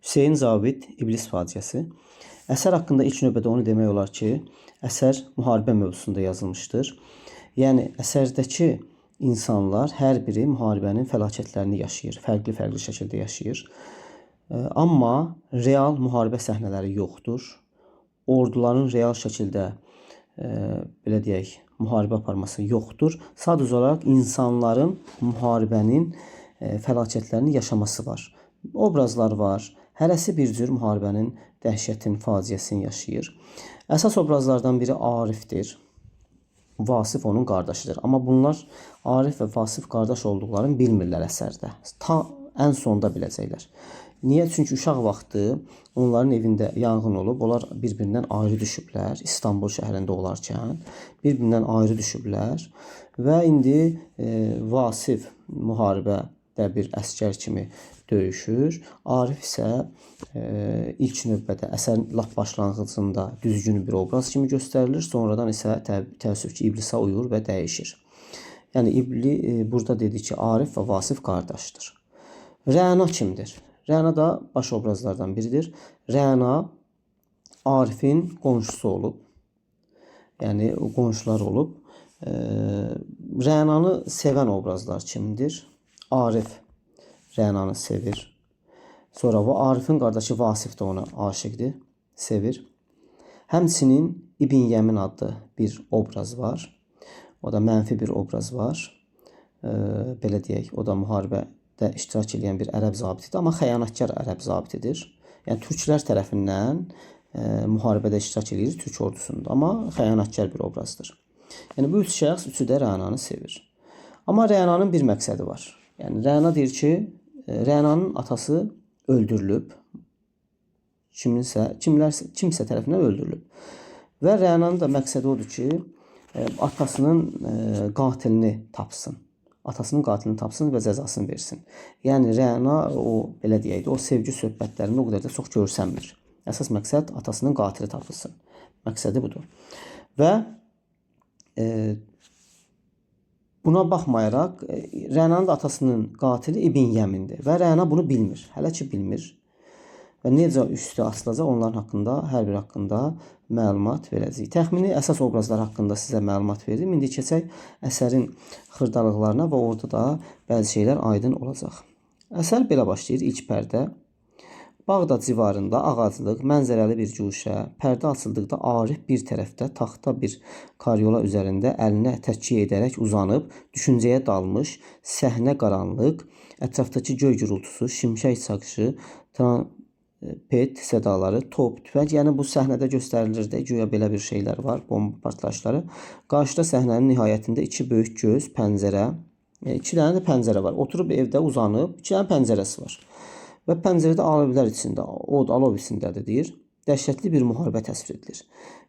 Hüseyn Zabit İblis faciəsi. Əsər haqqında ilk növbədə onu demək olar ki, əsər müharibə mövzusunda yazılmışdır. Yəni əsərdəki insanlar hər biri müharibənin fəlakətlərini yaşayır, fərqli-fərqli şəkildə yaşayır. Amma real müharibə səhnələri yoxdur. Orduların real şəkildə belə deyək, müharibə aparması yoxdur. Sadəcə olaraq insanların müharibənin fəlakətlərini yaşaması var. Obrazlar var. Hərəsi bir cür müharibənin dəhşətini, faciəsini yaşayır. Əsas obrazlardan biri Arifdir. Vasif onun qardaşıdır. Amma bunlar Arif və Vasif qardaş olduqlarını bilmirlər əsərdə. Ta ən sonda biləcəklər. Niyə? Çünki uşaq vaxtı onların evində yanğın olub, onlar bir-birindən ayrı düşüblər. İstanbul şəhərində olarkən bir-birindən ayrı düşüblər və indi Vasif müharibədə bir əsgər kimi döyüşür. Arif isə ilk növbədə əsərin lap başlanğıcında düzgün bir obraz kimi göstərilir. Sonradan isə təəssüf ki, iblisə uyur və dəyişir. Yəni burada dedi ki, Arif və Vasif qardaşdır. Rəna kimdir? Rəna da baş obrazlardan biridir. Rəna Arifin qonşusu olub. Yəni qonşular olub. Rənanı sevən obrazlar kimdir? Arif Rənanı sevir. Sonra bu Arifin qardaşı Vasif də ona aşiqdir, sevir. Həmçinin İbn Yəmin adlı bir obraz var. O da mənfi bir obraz var. Belə deyək, o da müharibədə iştirak edən bir ərəb zabitidir, amma xəyanətkar ərəb zabitidir. Yəni türklər tərəfindən müharibədə iştirak edir türk ordusunda, amma xəyanətkar bir obrazdır. Yəni bu üç şəxs üçü də Rənanı sevir. Amma Rənanın bir məqsədi var. Yəni Rəna deyir ki, Rənanın atası öldürülüb. Kimsə tərəfindən öldürülüb. Və Rənanın da məqsədi odur ki, atasının qatilini tapsın. Atasının qatilini tapsın və cəzasını versin. Yəni Rəna belə deyək, o sevgi söhbətlərində o qədər də çox görsənmir. Əsas məqsəd atasının qatili tapılsın. Məqsədi budur. Və buna baxmayaraq Rənanın da atasının qatili İbn Yəmindir və Rəna bunu bilmir. Hələ ki bilmir. Və necə üstü asılacaq onların haqqında, hər biri haqqında məlumat verəcəyik. Təxmini əsas obrazlar haqqında sizə məlumat verdim. İndi keçək əsərin xırdalıqlarına və orada da bəzi şeylər aydın olacaq. Əsər belə başlayır. İlk pərdə. Bağdad civarında ağaclıq, mənzərəli bir cuşə, pərdə açıldıqda Arif bir tərəfdə taxta bir karyola üzərində əlinə təkkiyə edərək uzanıb, düşüncəyə dalmış, səhnə qaranlıq, ətrafdakı göy gürültüsü, şimşək çaxışı, trompet sədaları, top, tüfəng, yəni bu səhnədə göstərilir də, güya belə bir şeylər var, bomba partlayışları. Qarşıda səhnənin nihayətində iki böyük göz, pəncərə, iki dənə də pəncərə var. Oturub evdə uzanıb, iki dənə pəncərəsi var. Və pəncərədə alevlər içində, alov içindədir deyir. Dəhşətli bir müharibə təsvir edilir.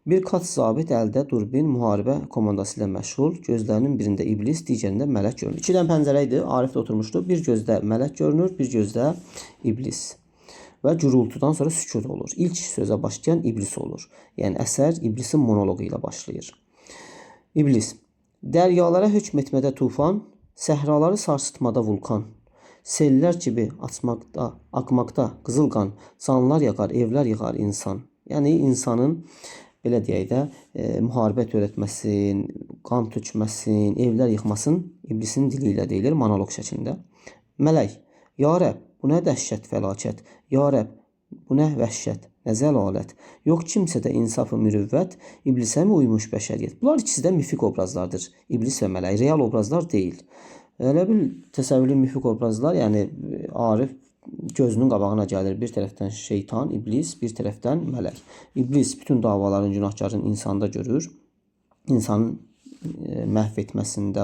Bir kaç zabit əldə durbin müharibə komandası ilə məşğul, gözlərinin birində iblis, digərində mələk görünür. İki dənə pəncərə idi, Arif də oturmuşdu. Bir gözdə mələk görünür, bir gözdə iblis. Və gürültüdən sonra sükut olur. İlk sözə başlayan iblis olur. Yəni əsər iblisin monoloqu ilə başlayır. İblis. Dəryalara hökm etmədə tufan, səhraları sarsıtmada vulkan. Sellər kimi akmaqda qızıl qan, canlar yağar, evlər yığar insan. Yəni insanın belə deyək də müharibə törətməsin, qan tökməsin, evlər yıxmasın iblisin dili ilə deyilir monoloq şəklində. Mələk, ya Rəbb, bu nə dəhşət fəlakət, ya Rəbb, bu nə vəhşət, nə zəlalət. Yox kimsədə insaf və mürüvvət, iblisə mi uymuş bəşəriyyət? Bunlar ikisi də mifik obrazlardır. İblis və mələk, real obrazlar deyil. Elə bil təsəvvürlü mifik obrazlar, yəni Arif gözünün qabağına gəlir. Bir tərəfdən şeytan, iblis, bir tərəfdən mələk. İblis bütün davaların, günahkarın insanda görür. İnsanın məhv etməsində,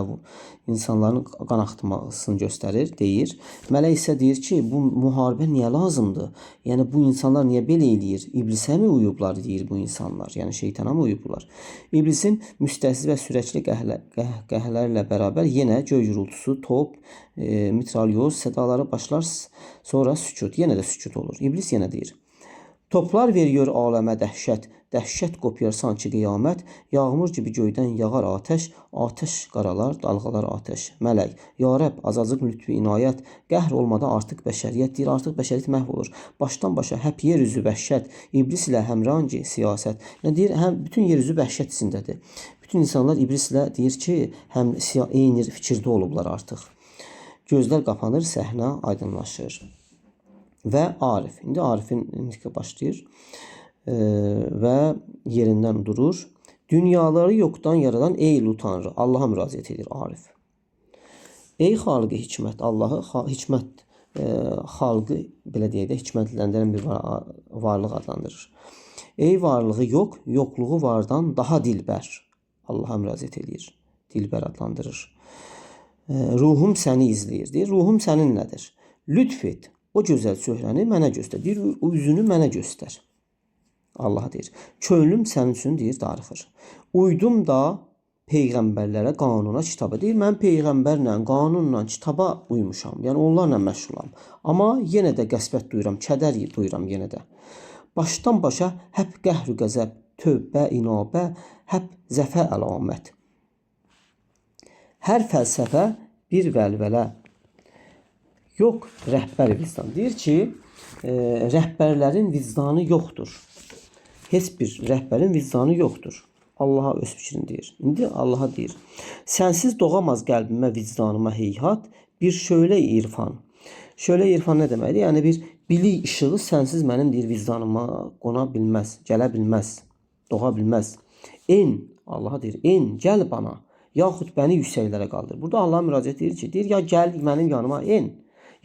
insanların qan axıtmasını göstərir, deyir. Mələk isə deyir ki, bu müharibə niyə lazımdır? Yəni bu insanlar niyə belə eləyir? İblisə mi uyublar deyir bu insanlar? Yəni şeytana mı uyublar? İblisin müstəhzi və sürəkli qəhlərlə bərabər yenə göy gürültüsü, top, mitralyoz sədaları başlar, sonra sükut, yenə də sükut olur. İblis yenə deyir. Toplar veriyor aləmə dəhşət, dəhşət qopuyar sanki qiyamət, yağmur gibi göydən yağar atəş, atəş qaralar, dalğalar atəş. Mələk, ya Rəbb, azacıq lütfü inayət, qəhr olmadan artıq bəşəriyyət, deyir, artıq bəşəriyyət məhv olur. Başdan başa həp yer üzü vəhşət, iblis ilə həmrangi siyasət. Yəni deyir, həm bütün yer üzü vəhşət içindədir. Bütün insanlar iblislə deyir ki, həm eyni fikirdə olublar artıq. Gözlər qapanır, səhnə aydınlaşır. Və Arif. İndi Arifin nitqi başlayır və yerindən durur. Dünyaları yoxdan yaradan ey ulu Tanrı. Allaha müraciət edir Arif. Ey xalqı hikmət. Allahı hikmət xalqı belə deyək də hikmətləndirən bir varlıq adlandırır. Ey varlığı yox, yoxluğu vardan daha dilbər. Allaha müraciət edir. Dilbər adlandırır. Ruhum səni izləyir. Deyir, ruhum səninlədir. Lütf et. O gözəl çöhrəni mənə göstər. Deyir, o üzünü mənə göstər. Allah deyir. Könlüm sənin üçün deyir, darıxır. Uydum da peyğəmbərlərə, qanuna, kitaba. Deyir, mən peyğəmbərlə, qanunla, kitaba uymuşam. Yəni onlarla məşğulam. Amma yenə də qəsbət duyuram, kədər duyuram yenə də. Başdan başa həp qəhr-ü qəzəb, tövbə, inabə, həp zəfə əlamət. Hər fəlsəfə bir vəlvələ. Yox, rəhbər vicdan. Deyir ki, rəhbərlərin vicdanı yoxdur. Heç bir rəhbərin vicdanı yoxdur. Allaha öz fikrini deyir. İndi Allaha deyir. Sənsiz doğamaz qəlbimə, vicdanıma heyhat, bir şölə irfan. Şölə irfan nə deməkdir? Yəni bir bilik işığı sənsiz mənim deyir vicdanıma qona bilməz, gələ bilməz, doğa bilməz. En, Allaha deyir, en, gəl bana, yaxud bəni yüksəklərə qaldır. Burada Allah müraciət edir ki, deyir, ya gəl mənim yanıma en,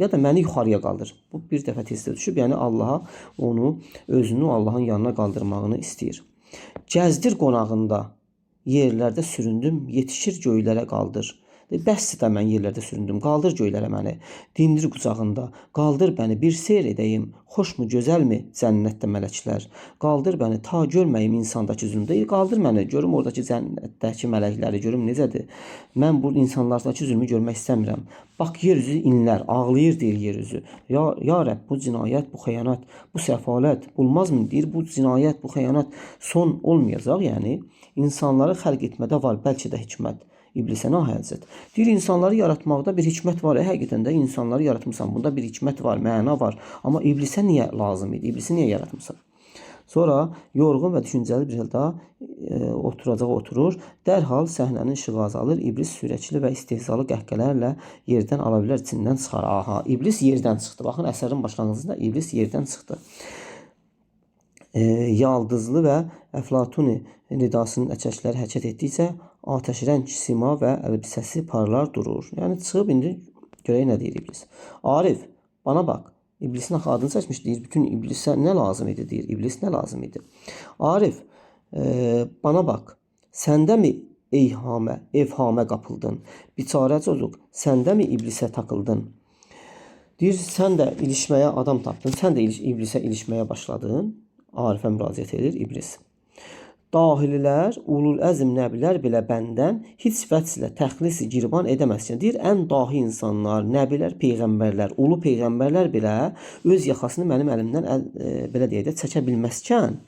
ya da məni yuxarıya qaldır. Bu bir dəfə testə düşüb, yəni Allaha onu, özünü Allahın yanına qaldırmağını istəyir. Gəzdir qonağında, yerlərdə süründüm, yetişir göylərə qaldır. Bəsdir də mən yerlərdə süründüm, qaldır göylərə məni, dindir qucağında, qaldır bəni, bir seyr edəyim, xoşmu, gözəlmi cənnətdə mələklər, qaldır bəni, ta görməyim insandakı zülmdə, qaldır məni, görüm oradakı cənnətdəki mələkləri, görüm necədir, mən bu insanlardakı zülmü görmək istəmirəm, bax yer üzü inlər, ağlayır deyir yer üzü, ya Rəbb, bu cinayət, bu xəyanət, bu səfalət, bulmazmı deyir, bu cinayət, bu xəyanət son olmayacaq, yəni insanları xəlq etmədə var, bəlkə də hikmət. İblisə nəhayət. Deyir, insanları yaratmaqda bir hikmət var. Həqiqətən də insanları yaratmısan. Bunda bir hikmət var, məna var. Amma iblisə niyə lazım idi? İblisi niyə yaratmısan? Sonra yorğun və düşüncəli bir halda oturur. Dərhal səhnənin işığı azalır. İblis sürəkli və istehzalı qəhqələrlə yerdən ala bilər, içindən çıxar. Aha, İblis yerdən çıxdı. Baxın, əsərin başlanğıcında İblis yerdən çıxdı. Yaldızlı və Əflatuni nidasının əkəkləri hərəkət etdikcə atəşrəng sima və əlbisəsi parlar durur. Yəni çıxıb indi görək nə deyir İblis. Arif, bana bax. İblisin axı adını çəkmiş, deyir, bütün İblisə nə lazım idi, deyir. İblis nə lazım idi? Arif, bana bax. Səndəmi evhamə qapıldın? Biçarə çocuq, səndəmi İblisə takıldın? Deyir, sən də ilişməyə adam tapdın, sən də İblisə ilişməyə başladın. Arifə müraciət edir İblis. Dahililər, ulul əzm nəbilər belə bəndən heç vəçlə təxlis girban edəməzsən. Deyir, ən dahi insanlar, nəbilər, peyğəmbərlər, ulu peyğəmbərlər belə öz yaxasını mənim əlimdən belə deyək də çəkə bilməzkən,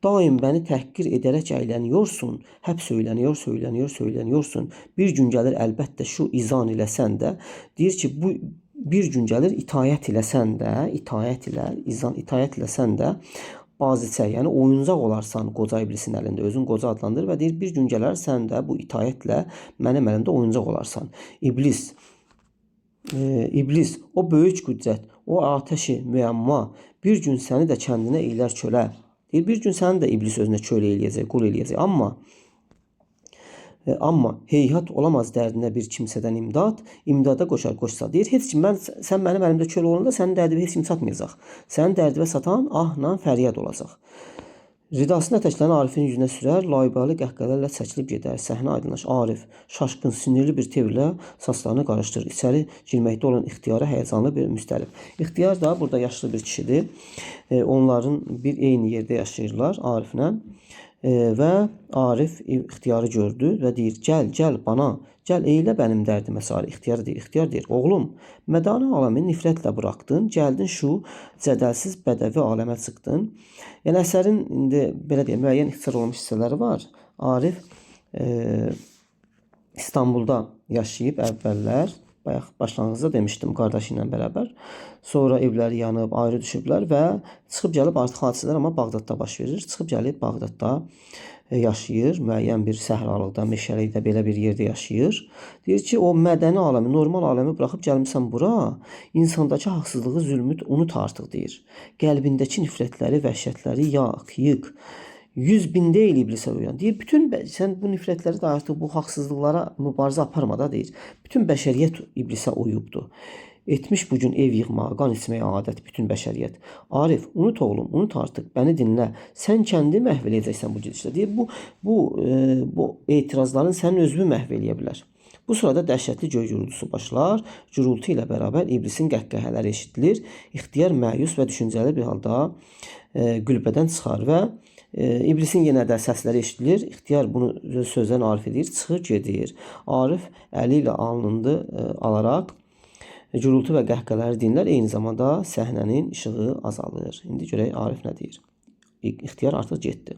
daim bəni təhqir edərək əyləniyorsun, həp söyleniyorsun. Bir gün gəlir əlbəttə şu izan ilə sən də, deyir ki, bu bir gün gəlir itayət ilə sən də, bazicə, yəni oyuncaq olarsan qoca iblisin əlində, özün qoca adlandır və deyir, bir gün gələr sən də bu itayətlə mənim əlimdə oyuncaq olarsan. İblis, o böyük qüdrət, o atəşi müəmma, bir gün səni də kəndinə eylər çölə. Deyir, bir gün səni də iblis özünə kölə eləyəcək, qul eləyəcək, amma heyhat olamaz dərdinə bir kimsədən imdada qoşsa. Deyir, heç kim, sən mənim əlimdə kölə olanda sənin dərdivə heç kim çatmayacaq. Sənin dərdivə satan ahla fəryad olacaq. Ridasının ətəklərini Arifin yüzünə sürər, laybalı qəhqələrlə çəkilib gedər. Səhnə aydınlaş. Arif, şaşqın, sinirli bir tevrlə saçlarını qarışdırır. İçəri girməkdə olan ixtiyara həyəcanlı bir müstəlib. İxtiyar da burada yaşlı bir kişidir. Onların bir eyni yerdə yaşayırlar Ariflə. Və Arif ixtiyarı gördü və deyir, gəl bana, gəl eylə mənim dərdimə sarı. İxtiyar deyir, oğlum, mədani aləmi nifrətlə buraxdın, gəldin şu cədəlsiz bədəvi aləmə çıxdın. Yəni əsərin indi belə deyək, müəyyən ixtisar olunmuş hissələri var. Arif İstanbulda yaşayıb əvvəllər, bayaq başlanğıcda demişdim, qardaşı ilə bərabər. Sonra evləri yanıb, ayrı düşüblər və çıxıb gəlib artıq hadisələr amma Bağdadda baş verir. Çıxıb gəlib Bağdadda yaşayır, müəyyən bir səhralıqda, meşəlikdə belə bir yerdə yaşayır. Deyir ki, o mədəni aləmi, normal aləmi buraxıb gəlmisən bura, insandakı haqsızlığı, zülmü unut artıq deyir. Qəlbindəki nifrətləri, vəhşətləri yıx. 100 bin deyil iblisə uyan. Deyir, bütün sən bu nifrətləri də artıq bu haqsızlıqlara mübarizə aparma da deyir. Bütün bəşəriyyət iblisə uyubdur. Etmiş bugün ev yığmağa, qan içməyə adət bütün bəşəriyyət. Arif, unut oğlum, unut artıq, bəni dinlə. Sən kəndi məhv eləyəcəksən bu gedişlə. Deyir, bu etirazların sənin özünü məhv eləyə bilər. Bu sırada dəhşətli göy gurultusu başlar. Gurultu ilə bərabər iblisin qəhqəhələri eşidilir. İxtiyar məyus və düşüncəli bir halda qülbədən çıxar və İblisin yenə də səsləri eşidilir. İxtiyar bunu sözdən Arif edir, çıxır gedir. Arif əli ilə alnını alaraq gurultu və qəhqəhələri dinlər. Eyni zamanda səhnənin işığı azalır. İndi görək Arif nə deyir. İxtiyar artıq getdi.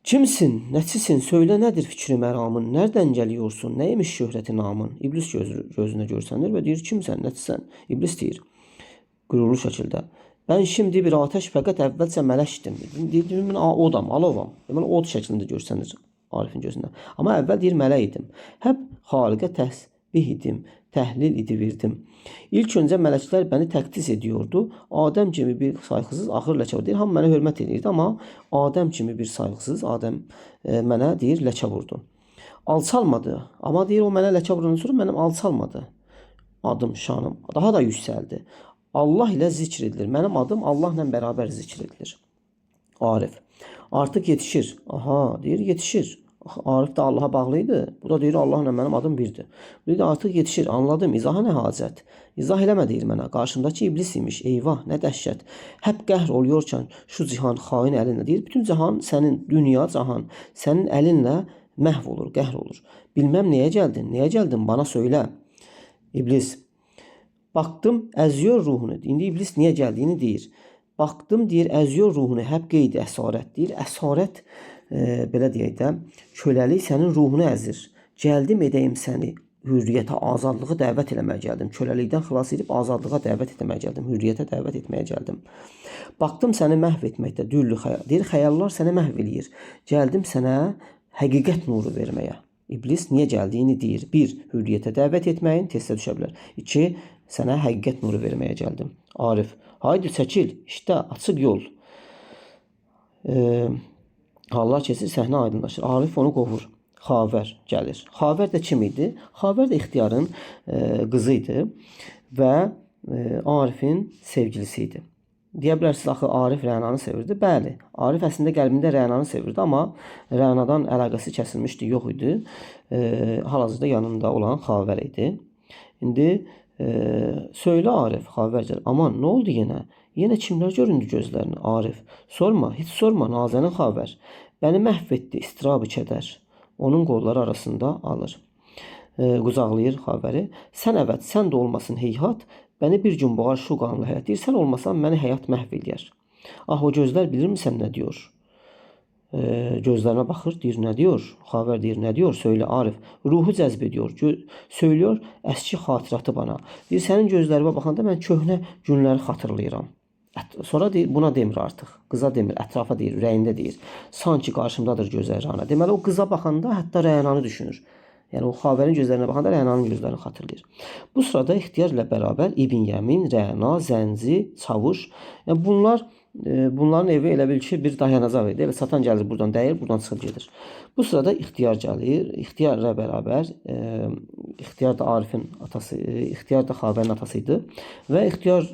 Kimsin, nəçisin, söylə nədir fikri məramın, nərdən gəliyorsun, nəymiş şöhrəti namın? İblis gözünə görsənir və deyir, kimsən, nəçisən? İblis deyir, qürurlu şəkildə. Ben şimdi bir ateş fakat əvvəlcə mələkdim. Deyir, mən odam, alovam. Deməli, od şəklində görsənir Arifin gözündə. Amma əvvəl deyir, mələk idim. Həp xaliqə təsbih idim, təhlil verdim. İlk öncə mələklər bəni təqdis ediyordu. Adəm kimi bir sayğısız axır ləkə vurdu. Deyir, hamı mənə hörmət edirdi, amma Adəm kimi bir sayğısız Adəm mənə deyir, ləkə vurdu. Alçalmadı. Amma deyir, o mənə ləkə vurandan sonra mənim alçalmadı. Adım, şanım daha da yüksəldi. Allah ilə zikr edilir. Mənim adım Allahla bərabər zikr edilir. Arif. Artıq yetişir. Aha, deyir, yetişir. Arif də Allaha bağlıydı. Bu da deyir, Allahla mənim adım birdir. Deyir, artıq yetişir. Anladım. İzaha nə hacət? İzah eləmə deyir mənə. Qarşımdakı iblis imiş. Eyvah, nə dəhşət. Həp qəhr oluyorkən şu cihan xain əlinlə deyir. Bütün cihan sənin, dünya cahan sənin əlinlə məhv olur, qəhr olur. Bilməm nəyə gəldin? Nəyə gəldin? Bana söylə. İblis. Baktım əziyor ruhunu. İndi iblis niyə gəldiyini deyir. Baktım deyir əziyor ruhunu. Həb qeyd əsarət deyir. Əsarət belə deyək də köləlik sənin ruhunu əzir. Gəldim edəyim səni hürriyyətə, azadlığa dəvət eləməyə gəldim. Köləlikdən xilas edib azadlığa dəvət etməyə gəldim. Hürriyyətə dəvət etməyə gəldim. Baktım səni məhv etməkdə düllü xəyal. Deyir, xəyallar səni məhv eləyir. Gəldim sənə həqiqət nuru verməyə. İblis niyə gəldiyini deyir. 1. Hürriyyətə dəvət etməyin testə düşə bilər. 2. Sənə həqiqət nuru verməyə gəldim. Arif, haydi çəkil, işdə açıq yol. Hallar keçir, səhnə aydınlaşır. Arif onu qovur. Xavər gəlir. Xavər də kim idi? Xavər də İxtiyarın qızı idi və Arifin sevgilisi idi. Deyə bilərsiniz, axı Arif Rənanı sevirdi. Bəli, Arif əslində qəlbində Rənanı sevirdi, amma Rənadan əlaqəsi kəsilmişdi, yox idi. Hal-hazırda yanında olan Xavər idi. İndi söylə Arif, Xavər gəlir. Aman, nə oldu yenə? Yenə kimlər göründü gözlərinə? Arif, sorma, heç sorma, Nazənin Xavər. Bəni məhv etdi, istirab-ı kədər. Onun qolları arasında alır. Qucaqlayır Xavəri. Sən əvət, sən də olmasın heyhat. Bəni bir gün boğar şu qanlı həyat. Deyir, sən olmasan məni həyat məhv eləyər. Ah, o gözlər bilirmisən nə diyor? Gözlərinə baxır, deyir, nə diyor? Xavər deyir, nə diyor? Söylə Arif. Ruhu cəzb ediyor. Söylüyor əski xatiratı bana. Deyir, sənin gözlərimə baxanda mən köhnə günləri xatırlayıram. Sonra deyir, buna demir artıq. Qıza demir, ətrafa deyir, ürəyində deyir. Sanki qarşımdadır gözəl Rəna. Deməli, o qıza baxanda hətta Rənanı düşünür. Yəni o Xavərin gözlərinə baxanda Rənanın gözlərini xatırlayır. Bu sırada İxtiyar ilə bərabər İbn Yəmin, Rəna, Zənci, Çavuş, yəni bunların evi elə bil ki bir dayanacaq idi. Elə satan gəlir buradan dəyir, buradan çıxıb gedir. Bu sırada İxtiyar gəlir. İxtiyar ilə bərabər İxtiyar da Arifin atası, İxtiyar da Xavərin atası idi və İxtiyar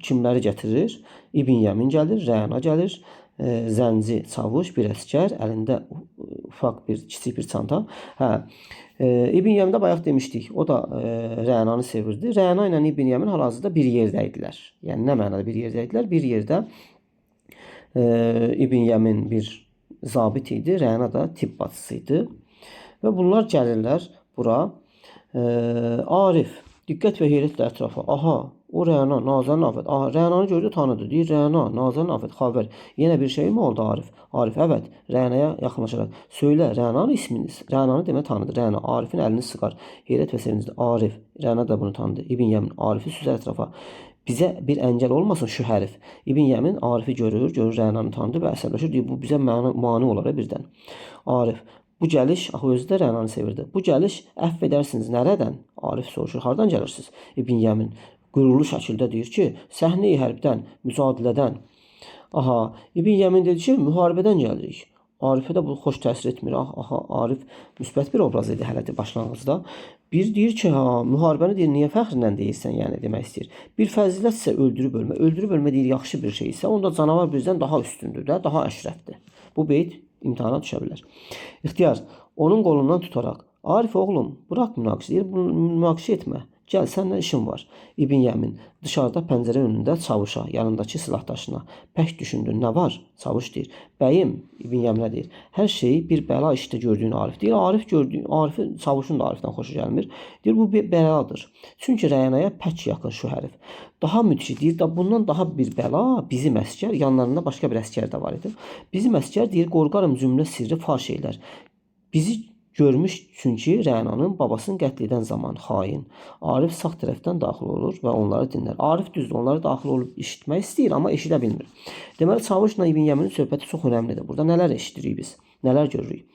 kimləri gətirir? İbn Yəmin gəlir, Rəna gəlir, Zənci, Çavuş, bir əsgər, əlində ufaq bir kiçik bir çanta. İbn Yəmin'də bayaq demişdik. O da Rənanı sevirdi. Rəna ilə İbn Yəmin hal-hazırda bir yerdəydilər. Yəni nə mənada bir yerdəydilər? Bir yerdə İbn Yəmin bir zabit idi, Rəna da tibb bacısı idi. Və bunlar gəlirlər bura. Arif diqqət və heyrətlə ətrafa. Aha, o Rəna, Nazənin Afət. Aha, Rənanı gördü, tanıdı. Deyir, Rəna, Nazənin Afət, xəbər. Yenə bir şey mi oldu Arif? Arif, evet. Rənaya yaxınlaşaraq. Söylə, Rənanın isminiz. Rənanı demə tanıdı. Rəna, Arifin əlini sıxar. Heyrət və sevinclə. Arif, Rəna da bunu tanıdı. İbn Yəmin, Arifi süzər ətrafa. Bizə bir əngəl olmasın şu hərif. İbn Yəmin Arifi görür Rənanı tanıdı və əsəbləşir. Deyir, bu bizə mane olar birdən. Arif, bu gəliş, axı özü də Rənanı sevirdi. Bu gəliş, əfv edərsiniz, nərədən? Arif soruşur, hardan gəlirsiniz? İbn Yəmin qürurlu şəkildə deyir ki, səhnə-i hərbdən, mücadilədən. Aha, İbn Yəmin dedi ki, müharibədən gəlirik. Arifə də bu xoş təsir etmir. Aha, Arif müsbət bir obraz idi hələ də başlanğıcda. Bir deyir ki, ha, müharibəni deyir, niyə fəxrlə deyirsən, yəni demək istəyir. Bir fəzilət isə öldürüb ölmə. Öldürüb ölmə deyir, yaxşı bir şey isə, onda canavar bizdən daha üstündür də, daha əşrəfdir. Bu beyt imtahana düşə bilər. İxtiyar, onun qolundan tutaraq, Arif oğlum, bırak münaqişə, deyir, münaqişə etmə. Gəl, səndən işim var. İbn Yəmin dışarıda pəncərə önündə Çavuşa, yanındakı silahdaşına. Pək düşündü, nə var? Çavuş deyir. Bəyim, İbn Yəminə deyir. Hər şeyi bir bəla işdə gördüyün Arif deyir. Arifi, Çavuşun da Arifdən xoşu gəlmir. Deyir, bu bir bəladır. Çünki Rəyanaya pək yaxın şu hərif. Daha müthiş deyir, da bundan daha bir bəla bizim əskər, yanlarında başqa bir əskər də var idi. Bizim əskər deyir, qorqarım cümlə sirri faş eylər. Bizi görmüş çünki Rənanın babasını qətl edən zaman xain. Arif sağ tərəfdən daxil olur və onları dinlər. Arif düzdür, onları daxil olub eşitmək istəyir, amma eşidə bilmir. Deməli, Çavuşla İbn Yəminin söhbəti çox önəmlidir. Burada nələr eşidirik biz, nələr görürük.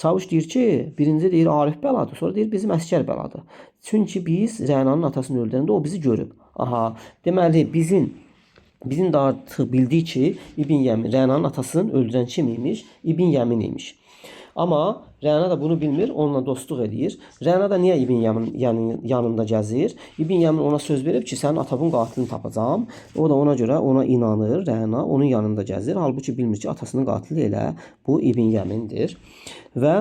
Çavuş deyir ki, birinci deyir Arif bəladır, sonra deyir bizim əskər bəladır. Çünki biz Rənanın atasını öldürəndə o bizi görüb. Aha, deməli, bizim də artıq bildik ki, İbn Yəmin Rənanın atasını öldürən kim imiş? İbn Yəmin imiş. Amma Rəna da bunu bilmir, onunla dostluq edir. Rəna da niyə İbn Yəmin yanında gəzir? İbn Yəmin ona söz verib ki, sənin atanın qatilini tapacağam. O da ona görə ona inanır. Rəna onun yanında gəzir. Halbuki bilmir ki, atasının qatili elə bu İbn Yəmindir. Və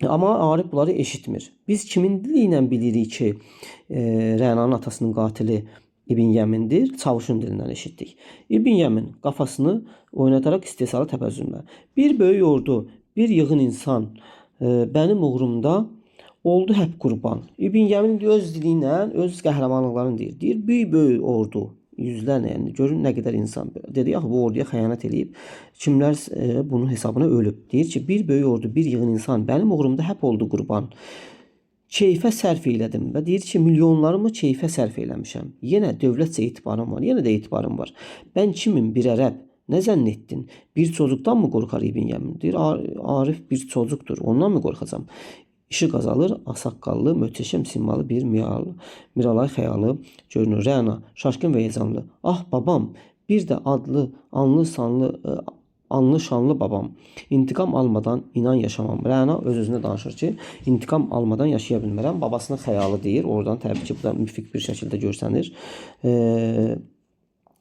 amma Arif bunları eşitmir. Biz kimin dili ilə bilirik ki, Rənanın atasının qatili İbn Yəmindir, Çavuşun dilindən eşitdik. İbn Yəmin qafasını oynadaraq istehsalı təbəzzümlə. Bir böyük ordu, bir yığın insan benim uğrumda oldu hep qurban. İbn Yəmin öz dili ilə öz qəhrəmanlıqlarını deyir. Deyir, böyük ordu, yüzlərlə, yəni görün nə qədər insan. Dedi, axı bu orduya xəyanət eləyib. Kimlər bunun hesabına ölüb. Deyir ki, bir böyük ordu, bir yığın insan benim uğrumda hep oldu qurban. Keyfə sərf elədim və deyir ki, milyonlarımı keyfə sərf eləmişəm. Yenə dövlətcə etibarım var, yenə də etibarım var. Ben kimim, bir ərəb? Ne zannettin? Bir çocuktan mı korkar İbn Yəmin? Deyir, Arif bir çocuktur, ondan mı korkacağım? İşi qazalır, asaqqallı, möhtəşəm simalı bir Miralay xəyalı görünür. Rəna, şaşkın və heyecanlı. Ah babam, bir də adlı, anlı şanlı babam. İntiqam almadan inan yaşamam. Rəna öz-özünə danışır ki, intiqam almadan yaşaya bilmərəm. Babasının xəyalı deyir. Oradan təbii ki, bu da müfik bir şəkildə görsənir.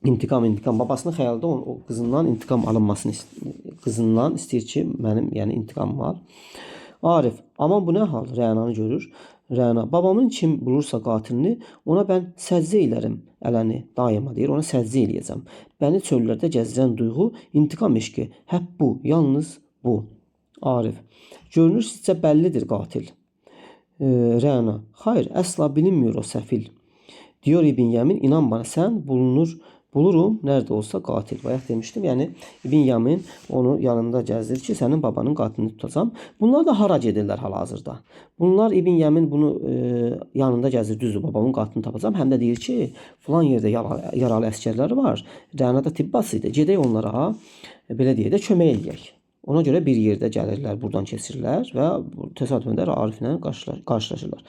İntiqam. Babasının xəyalında o qızından intiqam alınmasını qızından istəyir ki, mənim yəni intiqam var. Arif, aman bu nə hal? Rənanı görür. Rəna, babamın kim bulursa qatilini, ona mən səccə elərim ələni daima deyir. Ona səccə eləyəcəm. Bəni çöllərdə gəzdirən duyğu intiqam eşqi. Həp bu, yalnız bu. Arif, görünür sizcə bəllidir qatil. Rəna, xayr, əsla bilinmir o səfil. Diyor İbn Yəmin, inan bana sən bulurum nerede olsa qatil. Bayaq demiştim. Yəni İbn Yəmin onu yanında gəzdirir ki, sənin babanın qatilini tutacağam. Bunlar da hara gedirlər hal-hazırda. Bunlar İbn Yəmin bunu yanında gəzdirir, düzdür, babamın qatilini tapacağam. Həm də deyir ki, filan yerdə yaralı əskərləri var. Rəna da tibbası idi. Gedək onlara belə deyə də kömək eləyək. Ona görə bir yerdə gəlirlər, buradan keçirlər və təsadüfən də Ariflə qarşılaşırlar.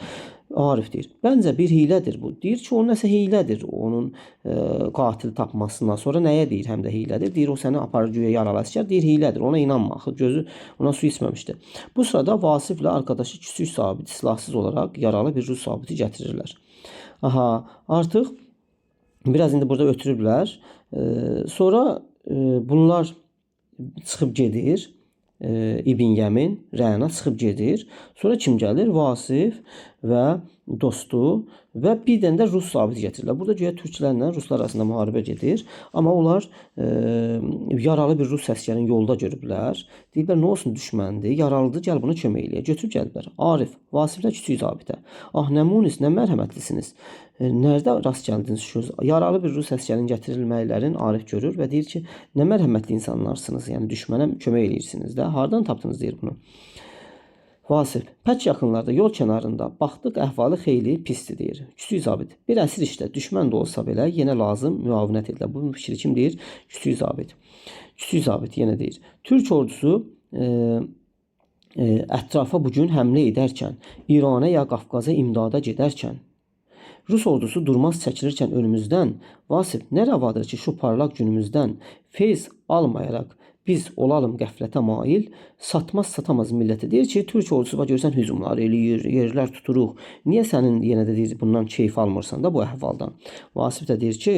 Arif deyir, bəncə bir hilədir bu. Deyir ki, onun nəsə hilədir, onun qatil tapmasından sonra nəyə deyir, həm də hilədir. Deyir, o səni aparır güya yaralı əskər, deyir hilədir, ona inanma, axı gözü ona su içməmişdi. Bu sırada Vasiflə arkadaşı küçük sabit, silahsız olaraq yaralı bir Rus sabiti gətirirlər. Aha, artıq biraz indi burada ötürüblər. Sonra bunlar çıxıb gedir. İbn Yəmin, Rəna çıxıb gedir. Sonra kim gəlir? Vasif və dostu və bir dənə də rus zabiti gətirirlər. Burada güya türklərlə ruslar arasında müharibə gedir, amma onlar yaralı bir rus əsgərini yolda görüblər. Deyiblər, nə olsun düşməndir, yaralıdır, gəl buna kömək eləyə. Götürüb gəliblər. Arif, Vasiflə kiçik zabitə. Ah, nə munis, nə mərhəmətlisiniz. Nerede rast gəldiniz şu yaralı bir rus əsgərinin gətirilməklərini Arif görür və deyir ki, nə mərhəmətli insanlarsınız, yəni düşmənə kömək eləyirsiniz də. Hardan tapdınız deyir bunu. Vasif, pək yaxınlarda yol kənarında baxdıq, əhvalı xeyli pisdir deyir. Kiçik zabit, bir əsir işdə düşmən də olsa belə yenə lazım müavinət edilə. Bu fikri kim deyir? Kiçik zabit. Kiçik zabit yenə deyir. Türk ordusu ətrafa bugün həmlə edərkən, İrana ya Qafqaza imdada gedərkən, Rus ordusu durmaz çəkilirkən önümüzdən, Vasif, nə rəvadır ki, şu parlaq günümüzdən feyz almayaraq biz olalım qəflətə mail, satmaz satamaz millətə. Deyir ki, Türk ordusu görsən hücumlar eləyir, yerlər tuturuq. Niyə sənin yenə də deyir bundan keyf almırsan da bu əhvaldan? Vasif də deyir ki,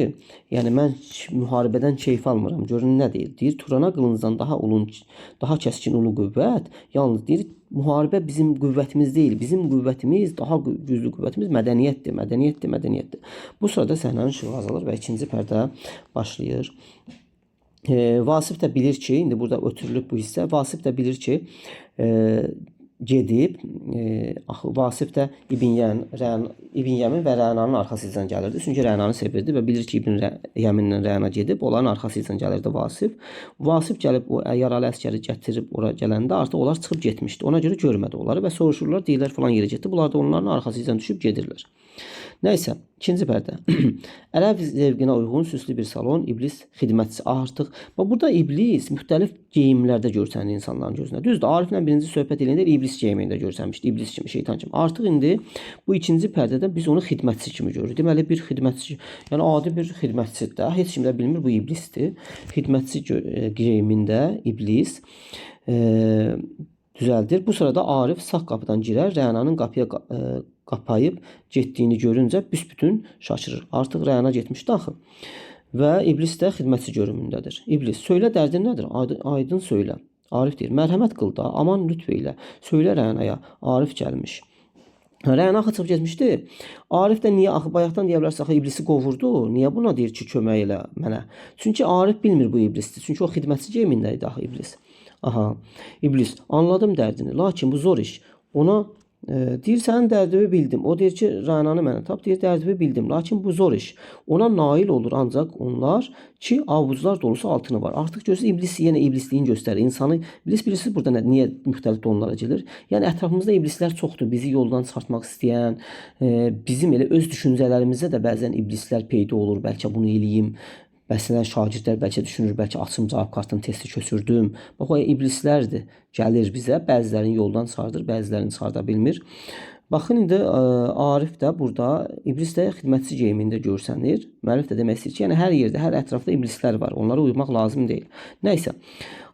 yəni mən müharibədən keyf almıram. Görün nə deyir? Deyir Turana qılıncdan daha kəskin ulu qüvvət, yalnız deyir müharibə bizim qüvvətimiz deyil. Bizim qüvvətimiz, daha güclü qüvvətimiz mədəniyyətdir, mədəniyyətdir, mədəniyyətdir. Bu sırada səhnənin işığı azalır və ikinci pərdə başlayır. Vasif də bilir ki, indi burada ötürülüb bu hissə. Vasif də bilir ki, gedib, Vasif də İbn Yəmin və Rənanın arxasından gəlirdi. Çünki Rənanı sevirdi və bilir ki, İbn Yəminlə Rəna gedib, onların arxasından gəlirdi Vasif. Vasif gəlib o yaralı əskəri gətirib ora gələndə artıq onlar çıxıb getmişdi. Ona görə görmədi onları və soruşurlar, deyirlər falan yerə getdi. Bunlar da onların arxasından düşüb gedirlər. Nəysə, ikinci pərdə. Ərəb zevqinə uyğun süslü bir salon, iblis xidmətçisi artıq. Burada iblis müxtəlif geyimlərdə görsənir insanların gözünə. Düzdür, Ariflə birinci söhbət edəndə iblis geyimində görsənmişdi, iblis kimi, şeytan kimi. Artıq indi bu ikinci pərdədə biz onu xidmətçi kimi görürük. Deməli bir xidmətçi, yəni adi bir xidmətçidir də. Heç kim də bilmir bu iblisdir. Xidmətçi geyimində iblis düzəldir. Bu sırada Arif sağ qapıdan girər, Rənanın qapıya qapayıb getdiyini görüncə büsbütün şaşırır. Artıq Rəna getmişdi axı. Və iblis də xidmətçi görünümündədir. İblis, söylə dərdin nədir? Aydın söylə. Arif deyir, mərhəmət qıl da, aman lütf elə. Söylə Rənaya. Arif gəlmiş. Rəna çıxıb getmişdi. Arif də niyə axı bayaqdan deyə bilərsə axı iblisi qovurdu. Niyə buna deyir ki, kömək elə mənə? Çünki Arif bilmir bu iblisdir. Çünki o xidmətçi geyimində idi axı iblis. Aha, iblis, anladım dərdini. Lakin bu zor iş. Ona deyir, sənin dərdimi bildim. O deyir ki, Rənanı mənə tap, deyir, dərdimi bildim. Lakin bu zor iş. Ona nail olur ancaq onlar ki, avuclar dolusu altını var. Artıq görürsünüz, iblis yenə iblisliyin göstərir. İnsanı, iblis bilirsiniz burada niyə müxtəlif donlara gedir? Yəni, ətrafımızda iblislər çoxdur. Bizi yoldan çıxartmaq istəyən, bizim elə öz düşüncələrimizdə də bəzən iblislər peyda olur. Bəlkə bunu eləyim. Məsələn, şagirdlər bəlkə düşünür, bəlkə açım cavab kartını testi köçürdüm. Bax, o iblislərdir. Gəlir bizə, bəzilərini yoldan çıxardır, bəzilərini çıxarda bilmir. Baxın, indi Arif də burada, iblis də xidmətçi geyimində görsənir. Müəllif də demək istəyir ki, yəni hər yerdə, hər ətrafda iblislər var. Onlara uymaq lazım deyil. Nəysə,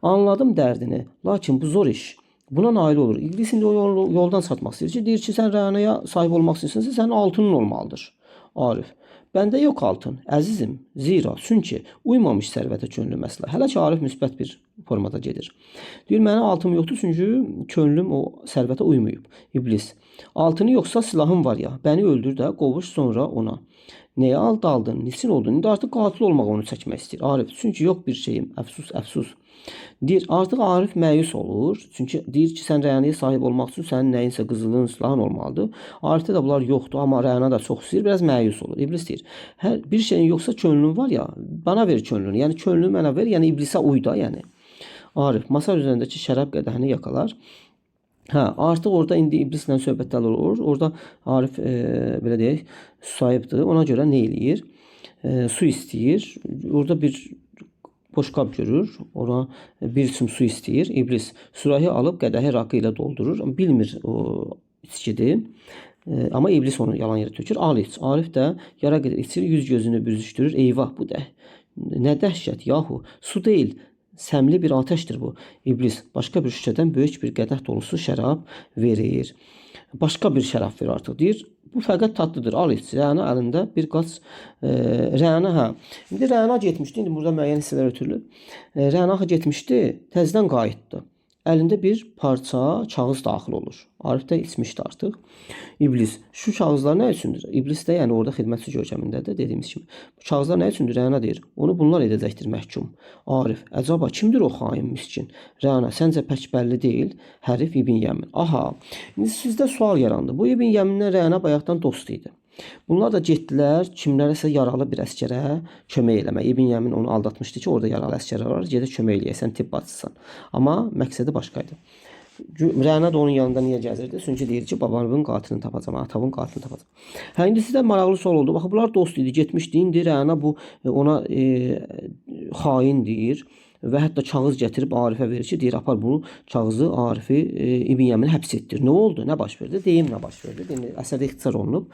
anladım dərdini, lakin bu zor iş. Buna nail olur. İblis indi o yoldan çıxartmaq istəyir ki, deyir ki, sən Rənaya sahib olmaq istəyirsən, sənin altının olmalıdır. Arif. Bəndə yox altın, əzizim, zira, çünki uymamış sərvətə könlüm əsla. Hələ ki, Arif müsbət bir formada gedir. Deyir, mənə altım yoxdur, çünki könlüm o sərvətə uymayıb. İblis, altını yoxsa silahım var ya, bəni öldür də, qovuş sonra ona. Nəyə aldın, niçin oldun? İndi artıq qatil olmaq onu çəkmək istəyir. Arif, çünki yox bir şeyim, əfsus, əfsus. Deyir, artıq Arif məyus olur. Çünki deyir ki, sən Rənaya sahib olmaq üçün sənin nəyinsə qızılın, silahın olmalıdır. Arifdə də bunlar yoxdur, amma Rəna da çox istəyir, biraz məyus olur. İblis deyir, hər bir şeyin yoxsa könlün var ya, bana ver könlünü. Yəni könlünü mənə ver, yəni iblisə uy da, yəni. Arif masa üzərindəki şərab qədəhini yakalar. Hə, artıq orada indi iblislə söhbətlər olur. Orada Arif belə deyək, sahibdir. Ona görə nə eləyir? Su istəyir. Orada bir boşqab görür, ona bir içim su istəyir. İblis sürahi alıb qədəhi rakı ilə doldurur. Bilmir o içkidir. Amma iblis onu yalan yerə tökür. Al iç. Arif də yara qədər içir, yüz gözünü büzüşdürür. Eyvah bu də. Nə dəhşət yahu. Su deyil. Səmli bir ateşdir bu. İblis başqa bir şüşədən böyük bir qədəh dolusu şərab verir. Başqa bir şərab verir artıq. Deyir, bu fəqət tatlıdır. Al iç. Rəna əlində bir qaç Rəna, hə. İndi Rəna getmişdi. İndi burada müəyyən hissələr ötürülüb. Rəna getmişdi, təzədən qayıtdı. əlində bir parça kağız daxil olur. Arif də içmişdi artıq. İblis, şu kağızlar nə üçündür? İblis də yəni orada xidmətçi görkəmindədir dediyimiz kimi. Bu kağızlar nə üçündür? Rəna deyir. Onu bunlar edəcəkdir məhkum. Arif, əcaba kimdir o xain miskin? Rəna, səncə pək bəlli deyil. Hərif İbn Yəmin. Aha. İndi sizdə sual yarandı. Bu İbn Yəminlə Rəna bayaqdan dost idi. Bunlar da getdilər kimlərəsə yaralı bir əskərə kömək eləmək. İbn Yəmin onu aldatmışdı ki, orada yaralı əskərlər var, gedib kömək eləyəsən, tibb bacısan. Amma məqsədi başqa idi. Rəna da onun yanında niyə gəzirdi? Çünki deyir ki, babamın qatilini tapacağam, atamın qatilini tapacağam. Hə, indi sizdə maraqlı sual oldu. Baxın, bunlar dost idi, getmişdi. İndi Rəna bu ona xain deyir və hətta kağız gətirib Arifə verir ki, deyir, apar bu kağızı Arifi İbn Yəmin həbs etdir. Nə oldu? Nə baş verdi? Deyim nə baş verdi. Demək, əsərdə ixtisar olunub.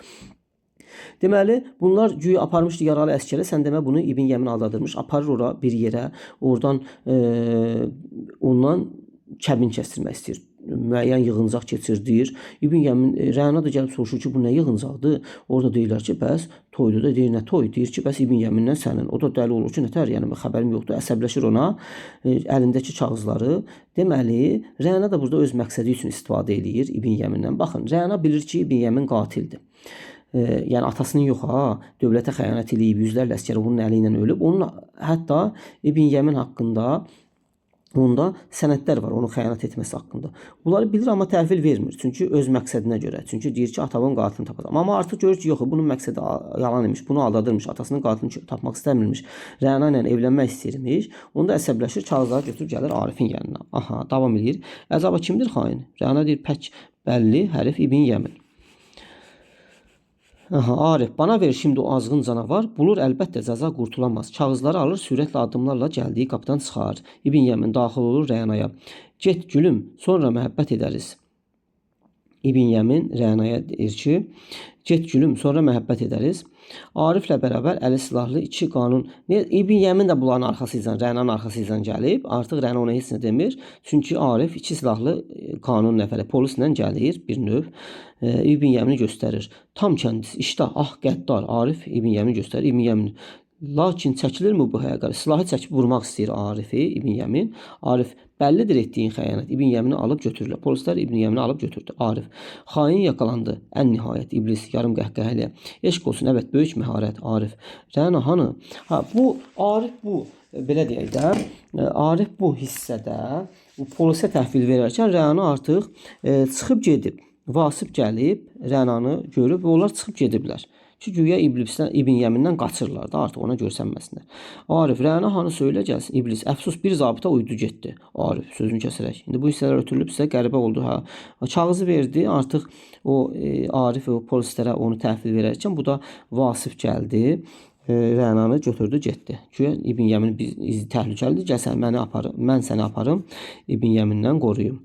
Deməli, bunlar güya aparmışdı yaralı əskərə. Sən demə bunu İbn Yəmin aldadırmış. Aparır ora bir yerə. Oradan ondan kəbin kəstirmək istəyir. Müəyyən yığıncaq keçirdir. İbn Yəmin, Rəna da gəlib soruşur ki, bu nə yığıncaqdır? Orada deyirlər ki, bəs toydur da, deyir nə toy? Deyir ki, bəs İbn Yəmindən sənin. O da dəli olur ki, nətər, yəni xəbərim yoxdur. Əsəbləşir ona əlindəki kağızları. Deməli, Rəna da burada öz məqsədi üçün istifadə eləyir İbn Yəmindən. Baxın, Rəna bilir ki, İbn Yəmin qatildir. Yəni atasının yox ha, dövlətə xəyanət eləyib, yüzlərlə əskər onun əli ilə ölüb. Onun hətta İbn Yəmin haqqında onda sənədlər var, onun xəyanət etməsi haqqında. Bunları bilir, amma təhvil vermir. Çünki öz məqsədinə görə. Çünki deyir ki, atamın qatilini tapacağam. Amma artıq görür ki, yox, bunun məqsədi yalan imiş, bunu aldadırmış, atasının qatilini tapmaq istəmirmiş, Rəna ilə evlənmək istəyirmiş. Onda əsəbləşir, kağızları götürüb gəlir Arifin yanına. Aha, davam edir. Əcaba kimdir xain? Rəna deyir, pək bəlli, hərif İbn Yəmin. Aha, Arif, bana ver şimdi o azğın canavar. Bulur əlbəttə cəza qurtulamaz. Kağızları alır, sürətlə addımlarla gəldiyi qapıdan çıxar. İbn Yəmin daxil olur Rənaya. Get gülüm, sonra məhəbbət edəriz. İbn Yəmin Rənaya deyir ki, get gülüm, sonra məhəbbət edəriz. Ariflə bərabər əli silahlı iki qanun. İbn Yəmin də bunların arxasıyla, Rənanın arxasıyla gəlib. Artıq Rəna ona heç nə demir. Çünki Arif iki silahlı qanun nəfəri polislə gəlir bir növ. İbn Yəmini göstərir. Tam kəndisi, iştah, ah qəddar. Arif İbn Yəmini göstərir. İbn Yəmin, lakin çəkilirmi bu həqiqət? Silahı çəkib vurmaq istəyir Arifi İbn Yəmin. Arif, bəllidir etdiyin xəyanət. İbn Yəmini alıb götürürlər. Polislər İbn Yəmini alıb götürdü. Arif, xain yakalandı. Ən nihayət iblis yarım qəhqəhəli. Eşq olsun, evet, böyük məharət. Arif, Rəna hanı? Ha, bu Arif bu belə deyək də, Arif bu hissədə bu polisə təhvil verərkən Rəna artıq çıxıb gedib. Vasif gəlib Rənanı görüb və onlar çıxıb gediblər. Ki güya İbn Yəmindən qaçırlar da, artıq ona görsənməsinlər. Arif, Rəna hanı söylə gəlsin. İblis, əfsus bir zabita uydu getdi. Arif, sözünü kəsərək. İndi bu hissələr ötürülüb sizə qəribə oldu. Ha. Kağızı verdi, artıq o Arif o polislərə onu təhvil verərkən bu da Vasif gəldi. Rənanı götürdü, getdi. Güya İbn Yəmin təhlükəlidir. Gəl sən məni aparım, mən səni aparım, İbn Yəmindən qoruyum.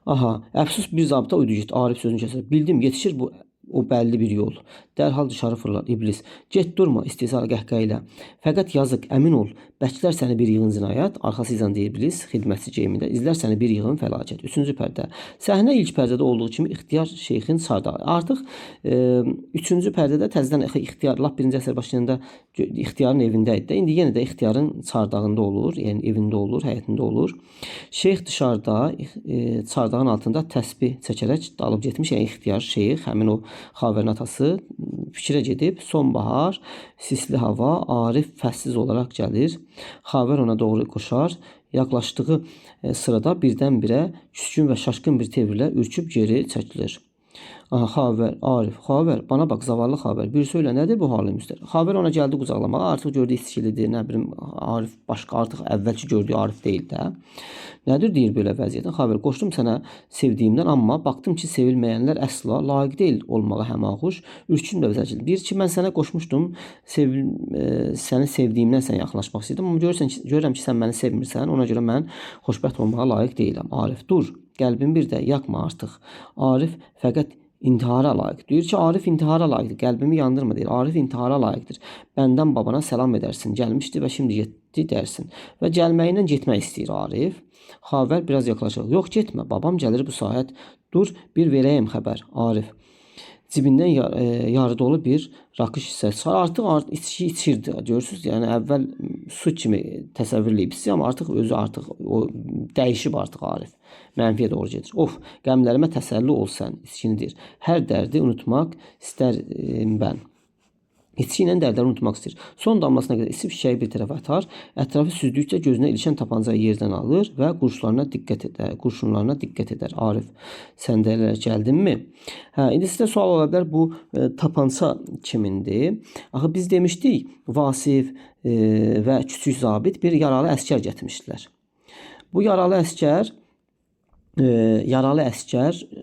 Aha, əfsus bir zabita uydu getdi. Arif sözünü kəsərək. Bildim, yetişir bu o bəlli bir yol. Dərhal dışarı fırlar İblis. Get durma istehza qəhqəhə ilə. Fəqət yazıq, əmin ol. Bəklər səni bir yığın cinayət, arxasıyla deyir İblis, xidmətçi geyimində. İzlər səni bir yığın fəlakət. 3-cü pərdə. Səhnə ilk pərdədə olduğu kimi ixtiyar şeyxin çardağı. Artıq 3-cü pərdədə təzədən ixtiyar, lap 1-ci əsr başlayanda ixtiyarın evində idi. İndi yenə də ixtiyarın çardağında olur, yəni evində olur, həyətində olur. Şeyx dışarıda, çardağın altında təsbih çəkərək dalıb getmiş, yəni ixtiyar şeyx, həmin o Xavərin atası fikrə gedib. Sonbahar, sisli hava, Arif fəssiz olaraq gəlir. Xavər ona doğru koşar. Yaklaşdığı sırada birdən-birə küskün və şaşkın bir təvirlə ürküb geri çəkilir. Aha, Xavər, Arif, Xavər, bana bax, zavallı Xavər, bir söylə, nədir bu halımızdır? Xavər ona gəldi qucaqlamağa, artıq gördü iskilidir, nə bilim, Arif başqa, artıq əvvəlki gördüyü Arif deyil də. Nədir deyir belə vəziyyətdə? Xavər, qoşdum sənə sevdiyimdən, amma baxdım ki, sevilməyənlər əsla layiq deyil olmağa həmaquş, ürkümlə vəzəcil. Deyir ki, mən sənə qoşmuşdum, səni sevdiyimdən sən yaxınlaşmaq istəyirdim, amma görürəm ki, sən məni sevmirsən, ona görə mən xoşbəxt olmağa layiq deyiləm. Arif, dur, qəlbin bir də yakma artıq. Arif fəqət intihara layiq. Deyir ki, Arif intihara layiqdir. Qəlbimi yandırma deyir. Arif intihara layiqdir. Bəndən babana salam edərsin. Gəlmişdi və şimdi getdi dərsin. Və gəlməyindən getmək istəyir Arif. Xavər biraz yaxlaşır. Yox, getmə. Babam gəlir bu saat. Dur, bir verəyim xəbər. Arif. cibindən yarı dolu bir rakı şüşəsi çıxar. Artıq içki içirdi. Görürsüz, yəni əvvəl su kimi təsəvvür edib, amma artıq özü o dəyişib artıq Arif. Mənfiyə doğru gedir. Of, qəmlərimə təsəlli ol sən, içkinidir. Hər dərdi unutmaq istər mən. İçki ilə dərdləri unutmaq istəyir. Son damlasına qədər içib şişəyi bir tərəfə atar, ətrafı süzdükcə gözünə ilişən tapancayı yerdən alır və qurşunlarına diqqət edər. Arif, sən də elə gəldinmi? İndi sizə sual ola bilər, bu tapança kimindir? Axı biz demişdik, Vasif və küçük zabit bir yaralı əskər gətirmişdilər. Bu yaralı əskər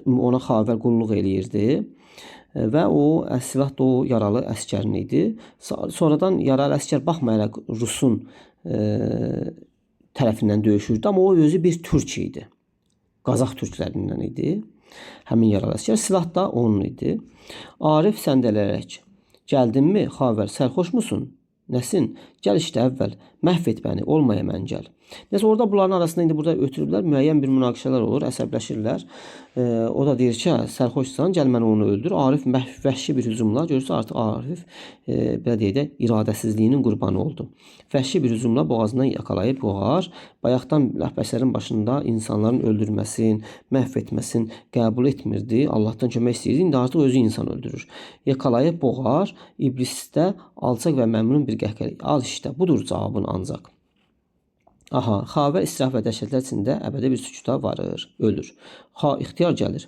ona xavər qulluq eləyirdi. Və o silah da o yaralı əskərin idi. Sonradan yaralı əskər baxmayaraq Rusun tərəfindən döyüşürdü, amma o özü bir türk idi. Qazaq türklərindən idi. Həmin yaralı əskər, silah da onun idi. Arif səndələrək, gəldinmi, xavər, sərxoş musun? Nəsin? Gəl işdə əvvəl, məhv et bəni, olmaya mən gəl. Nəsə orada bunların arasında indi burada ötürüblər, müəyyən bir münaqişələr olur, əsəbləşirlər. O da deyir ki, sərxoşsan, gəl mən onu öldür. Arif vəhşi bir hücumla, görürsə artıq Arif belə deyək də iradəsizliyinin qurbanı oldu. Vəhşi bir hücumla boğazından yakalayıb boğar. Bayaqdan bəşərin başında insanların öldürməsin, məhv etməsin qəbul etmirdi. Allahdan kömək istəyirdi. İndi artıq özü insan öldürür. Yakalayıb boğar. İblis də alçaq və məmnun bir qəhqəhə. Al işte, budur cavabın ancaq. Aha, xavər israf və dəhşətlər içində əbədi bir sükuta varır, ölür. İxtiyar gəlir.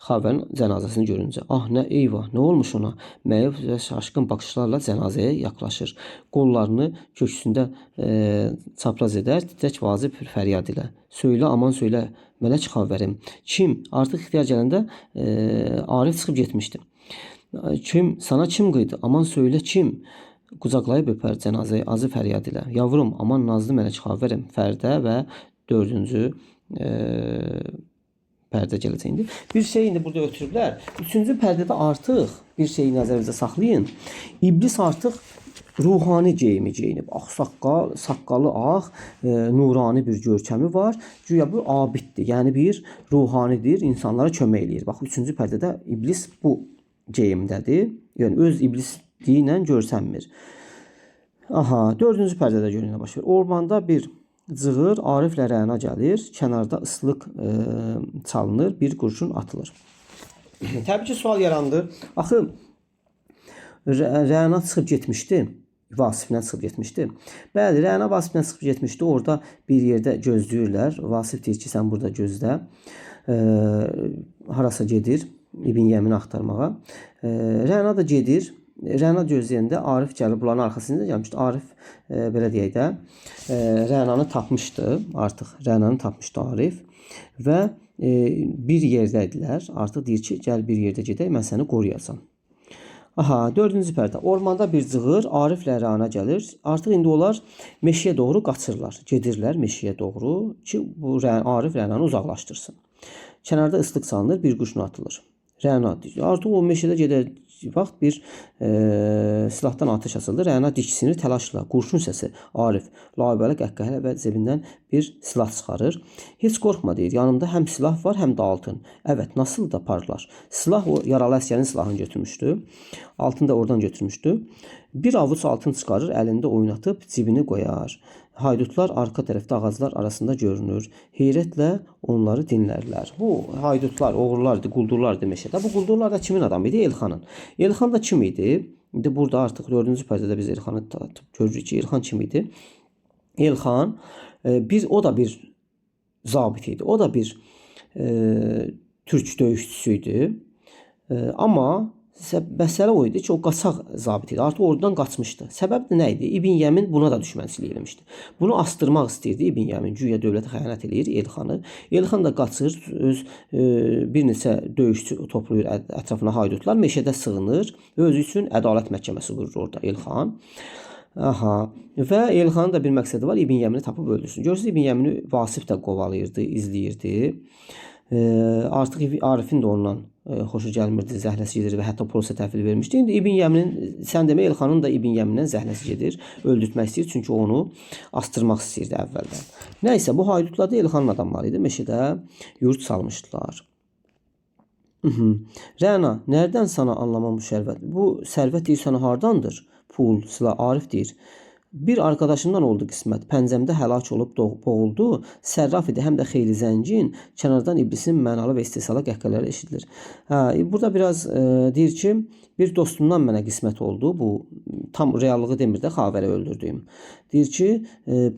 Xavərin cənazəsini görüncə. Ah, nə eyvah, nə olmuş ona? Məyub və şaşqın baxışlarla cənazəyə yaxlaşır. Qollarını köksündə çapraz edər, titrək vacib fəryad ilə. Söylə, aman söylə, mələk xavərim. Kim? Artıq ixtiyar gələndə Arif çıxıb getmişdi. Kim? Sana kim qıydı? Aman söylə, kim? Qucaqlayıb öpər cənazəyi acı fəryad ilə. Yavrum, aman nazlı mələk xavərim. Fərdə və 4-cü pərdə gələcək indi. Bir şey indi burada ötürüblər. 3-cü pərdədə artıq bir şeyi nəzərinizə saxlayın. İblis artıq ruhani geyimi geyinib. Saqqalı ağ, nurani bir görkəmi var. Güya bu abiddir. Yəni bir ruhanidir, insanlara kömək eləyir. Bax, 3-cü pərdədə iblis bu geyimdədir. Yəni öz iblis ilə görsənmir. Aha, 4-cü pərdədə görünə başlayır. Ormanda bir cığır Ariflə Rəna gəlir. Kənarda ıslıq çalınır, bir qurşun atılır. Təbii ki, sual yarandı. Axı Rəna çıxıb getmişdi. Vasiflə çıxıb getmişdi. Bəli, Rəna Vasiflə çıxıb getmişdi. Orada bir yerdə gözləyirlər. Vasif deyir ki, sən burada gözlə. Harasa gedir İbn Yəmini axtarmağa. Rəna da gedir. Rəna gözləyəndə Arif gəlib bunların arxasında gəlmişdi. Arif belə deyək də Rənanı tapmışdı. Artıq Rənanı tapmışdı Arif və bir yerdəydilər. Artıq deyir ki, gəl bir yerdə gedək, mən səni qoruyacağam. Aha, 4-cü pərdə. Ormanda bir cığır Ariflə Rəna gəlir. Artıq indi onlar meşəyə doğru qaçırlar. Gedirlər meşəyə doğru ki, bu Arif Rənanı uzaqlaşdırsın. Kənarda ıslıq salınır, bir qurşun atılır. Rəna artıq o meşədə gedər vaxt bir silahdan atəş açıldı. Rəna diksinir təlaşla. Qurşun səsi. Arif layibəli qəhqəhə və cebindən bir silah çıxarır. Heç qorxma deyir. Yanımda həm silah var, həm də altın. Evet, nasıl da parlar. Silah o yaralı əskərin silahını götürmüşdü. Altını da oradan götürmüşdü. Bir avuç altın çıxarır, əlində oynatıb cibini qoyar. Haydutlar arka tərəfdə ağaclar arasında görünür. Heyrətlə onları dinlərlər. Bu haydutlar, oğurlardı, quldurlardı meşədə. Bu quldurlar da kimin adamı idi? Elxanın. Elxan da kim idi? İndi burada artıq 4-cü pərdədə biz Elxanı görürük ki, Elxan kim idi? Elxan o da bir zabit idi. O da bir türk döyüşçüsü idi. Amma məsələ o idi ki, o qaçaq zabit idi. Artıq oradan qaçmışdı. Səbəb nə idi? İbn Yəmin buna da düşmənçilik eləmişdi. Bunu astırmaq istəyirdi İbn Yəmin. Güya dövlətə xəyanət eləyir Elxanı. Elxan da qaçır, öz bir neçə döyüşçü toplayır ətrafına haydutlar, meşədə sığınır və özü üçün ədalət məhkəməsi qurur orada Elxan. Aha. Və Elxanın da bir məqsədi var, İbn Yəmini tapıb öldürsün. Görürsünüz, İbn Yəmini Vasif də qovalayırdı, izləyirdi. Artıq Arifin də ondan xoşu gəlmirdi, zəhləsi gedir və hətta polisə təhvil vermişdi. İndi İbn Yəminin, sən demə Elxanın da İbn Yəmindən zəhləsi gedir, öldürtmək istəyir, çünki onu astırmaq istəyirdi əvvəldən. Nəysə, bu haydutlar da Elxanın adamları idi, meşədə yurt salmışdılar. Rəna, nereden sana anlamam bu sərvət? Bu sərvət deyir sana hardandır? Pul, silah, Arif deyir. Bir arkadaşımdan oldu qismət. Pəncəmdə həlak olub boğuldu. Sərraf idi, həm də xeyli zəngin. Kənardan iblisin mənalı və istehsala qəhqəhələri eşidilir. Burada biraz deyir ki, bir dostumdan mənə qismət oldu. Bu tam reallığı demir də, xavəri öldürdüyüm. Deyir ki,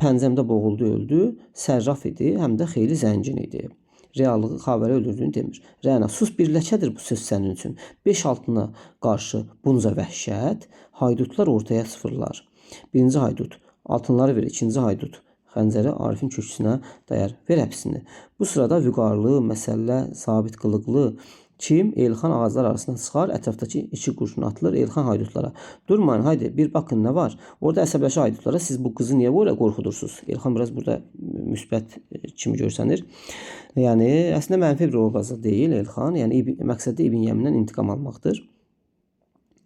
pəncəmdə boğuldu, öldü. Sərraf idi, həm də xeyli zəngin idi. Reallığı xavəri öldürdüyünü demir. Rəna, sus, bir ləkədir bu söz sənin üçün. 5 altına qarşı bunca vəhşət, haydutlar ortaya sıfırlar. Birinci haydut altınları ver, ikinci haydut xəncəri Arifin köksünə dayar. Ver həbsini. Bu sırada vüqarlı, məsəllə, sabit qılıqlı kim Elxan ağaclar arasından çıxar, ətrafdakı iki qurşun atılır Elxan haydutlara. Durmayın, haydi bir bakın nə var. Orada əsəbləşən haydutlara, siz bu qızı niyə böyle qorxudursunuz? Elxan biraz burada müsbət kimi görsənir. Yəni əslində mənfi bir obrazı deyil Elxan. Yəni məqsədi İbn Yəmindən intiqam almaqdır.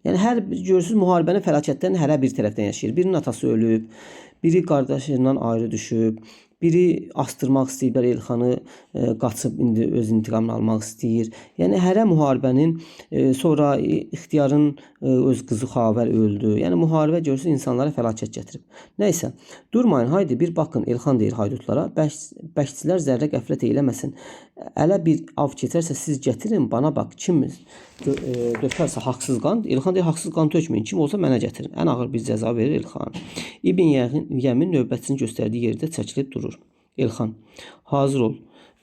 Yəni hər görürsüz müharibənin fəlakətlərini hərə bir tərəfdən yaşayır. Birinin atası ölüb, biri qardaşından ayrı düşüb, biri astırmaq istəyirlər Elxanı, qaçıb indi öz intiqamını almaq istəyir. Yəni hərə müharibənin sonra İxtiyarın öz qızı Xavər öldü. Yəni müharibə görürsüz insanlara fəlakət gətirib. Nəysə, durmayın, haydi bir bakın Elxan deyir haydutlara. Bəkçilər zərrə qəflət eyləməsin. Ələ bir av keçərsə siz gətirin, bana bax, kim dökərsə haqsız qan, Elxan deyir haqsız qan tökməyin, kim olsa mənə gətirin. Ən ağır bir cəza verir Elxan. İbn Yəmin növbətçinin göstərdiyi yerdə çəkilib durur. Elxan, hazır ol.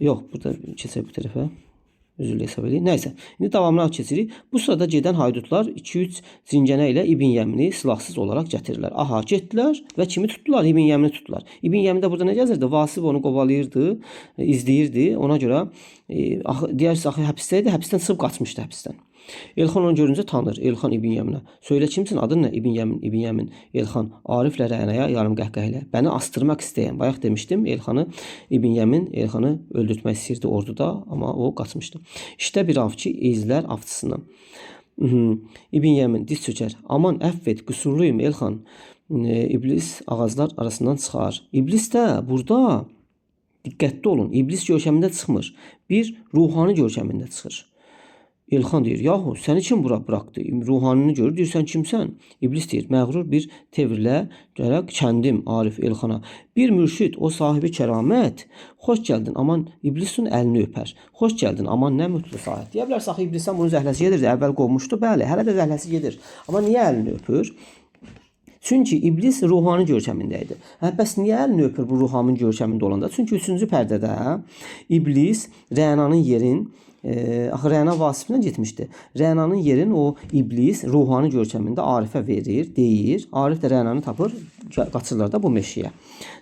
Yox, burada keçək bu tərəfə. Üzrlə hesab edin. Nəysə, indi davamına keçirik. Bu sırada gedən haydutlar 2-3 zincənə ilə İbn Yəmini silahsız olaraq gətirirlər. Aha, getdilər və kimi tutdular? İbn Yəmini tutdular. İbn Yəmin də burada nə gəzirdi? Vasif onu qovalayırdı, izləyirdi. Ona görə deyərsiz axı həbsdə idi, həbsdən çıxıb qaçmışdı həbsdən. Elxan onu görüncə tanır. Elxan İbn Yəminə. Söylə kimsin? Adın nə? İbn Yəmin. İbn Yəmin. Elxan Ariflə Rənaya yarım qəhqəhlə. Bəni astırmaq istəyən. Bayaq demişdim, Elxanı İbn Yəmin Elxanı öldürtmək istəyirdi orduda, amma o qaçmışdı. İşte bir avçı izlər avçısını. İbn Yəmin diz çökər. Aman əfv et, qüsurluyum Elxan. İblis ağaclar arasından çıxar. İblis də burada diqqətli olun. İblis görkəmində çıxmır. Bir ruhani görkəmində çıxır. Elxan deyir, yahu səni kim bura bıraktı? Ruhanini görür, deyir, sən kimsən? İblis deyir, məğrur bir tevrlə gərək kəndim Arif Elxana. Bir mürşid, o sahibi kəramət, xoş gəldin, aman İblisin əlini öpər. Xoş gəldin, aman nə mütlü sahib. Deyə bilərsə, axı İblisdən bunun zəhləsi gedirdi, əvvəl qovmuşdu, bəli, hələ də zəhləsi gedir. Amma niyə əlini öpür? Çünki İblis ruhani görkəmində idi. Bəs niyə əlini öpür bu ruhani görkəmində olanda? Çünki 3-cü pərdədə İblis Rənanın yerin axı Rəna Vasiflə getmişdi. Rənanın yerin o İblis ruhani görkəmində Arifə verir, deyir. Arif də Rənanı tapır, qaçırlar da bu meşəyə.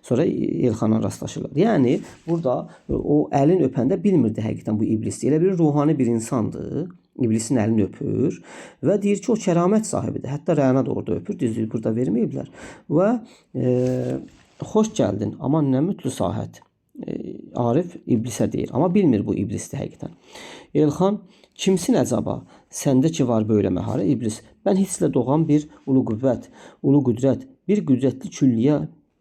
Sonra Elxana rastlaşırlar. Yəni burada o əlin öpəndə bilmirdi həqiqətən bu İblis. Elə bir ruhani bir insandır. İblisin əlini öpür və deyir ki, o kəramət sahibidir. Hətta Rəna da orada öpür, düzdür, burada verməyiblər. Və xoş gəldin, aman nə mütlü sahət. Arif İblisə deyir, amma bilmir bu İblisdir həqiqətən. Elxan, kimsin əcaba? Səndə ki var böyle məharə İblis. Mən hisslə doğan bir ulu qüvvət, ulu qüdrət, bir qüdrətli külliyə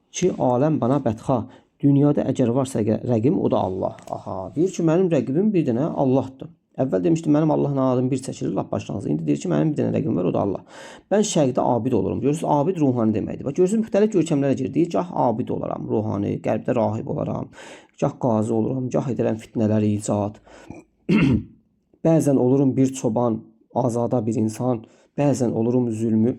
ki, aləm bana bədxa. Dünyada əgər varsa rəqim, o da Allah. Aha, deyir ki, mənim rəqibim bir dənə Allahdır. Əvvəl demişdim, mənim Allahın adım bir çəkilir, lap başlanğıcı. İndi deyir ki, mənim bir dənə rəqibim var, o da Allah. Mən şərqdə abid olurum. Görürsünüz, abid ruhani deməkdir. Bax, görürsünüz, müxtəlif görkəmlərə girir. Deyir, gah abid olaram, ruhani, qərbdə rahib olaram, gah qazi oluram, gah edərəm fitnələri icad. Bəzən olurum bir çoban, azada bir insan, bəzən olurum zülmü,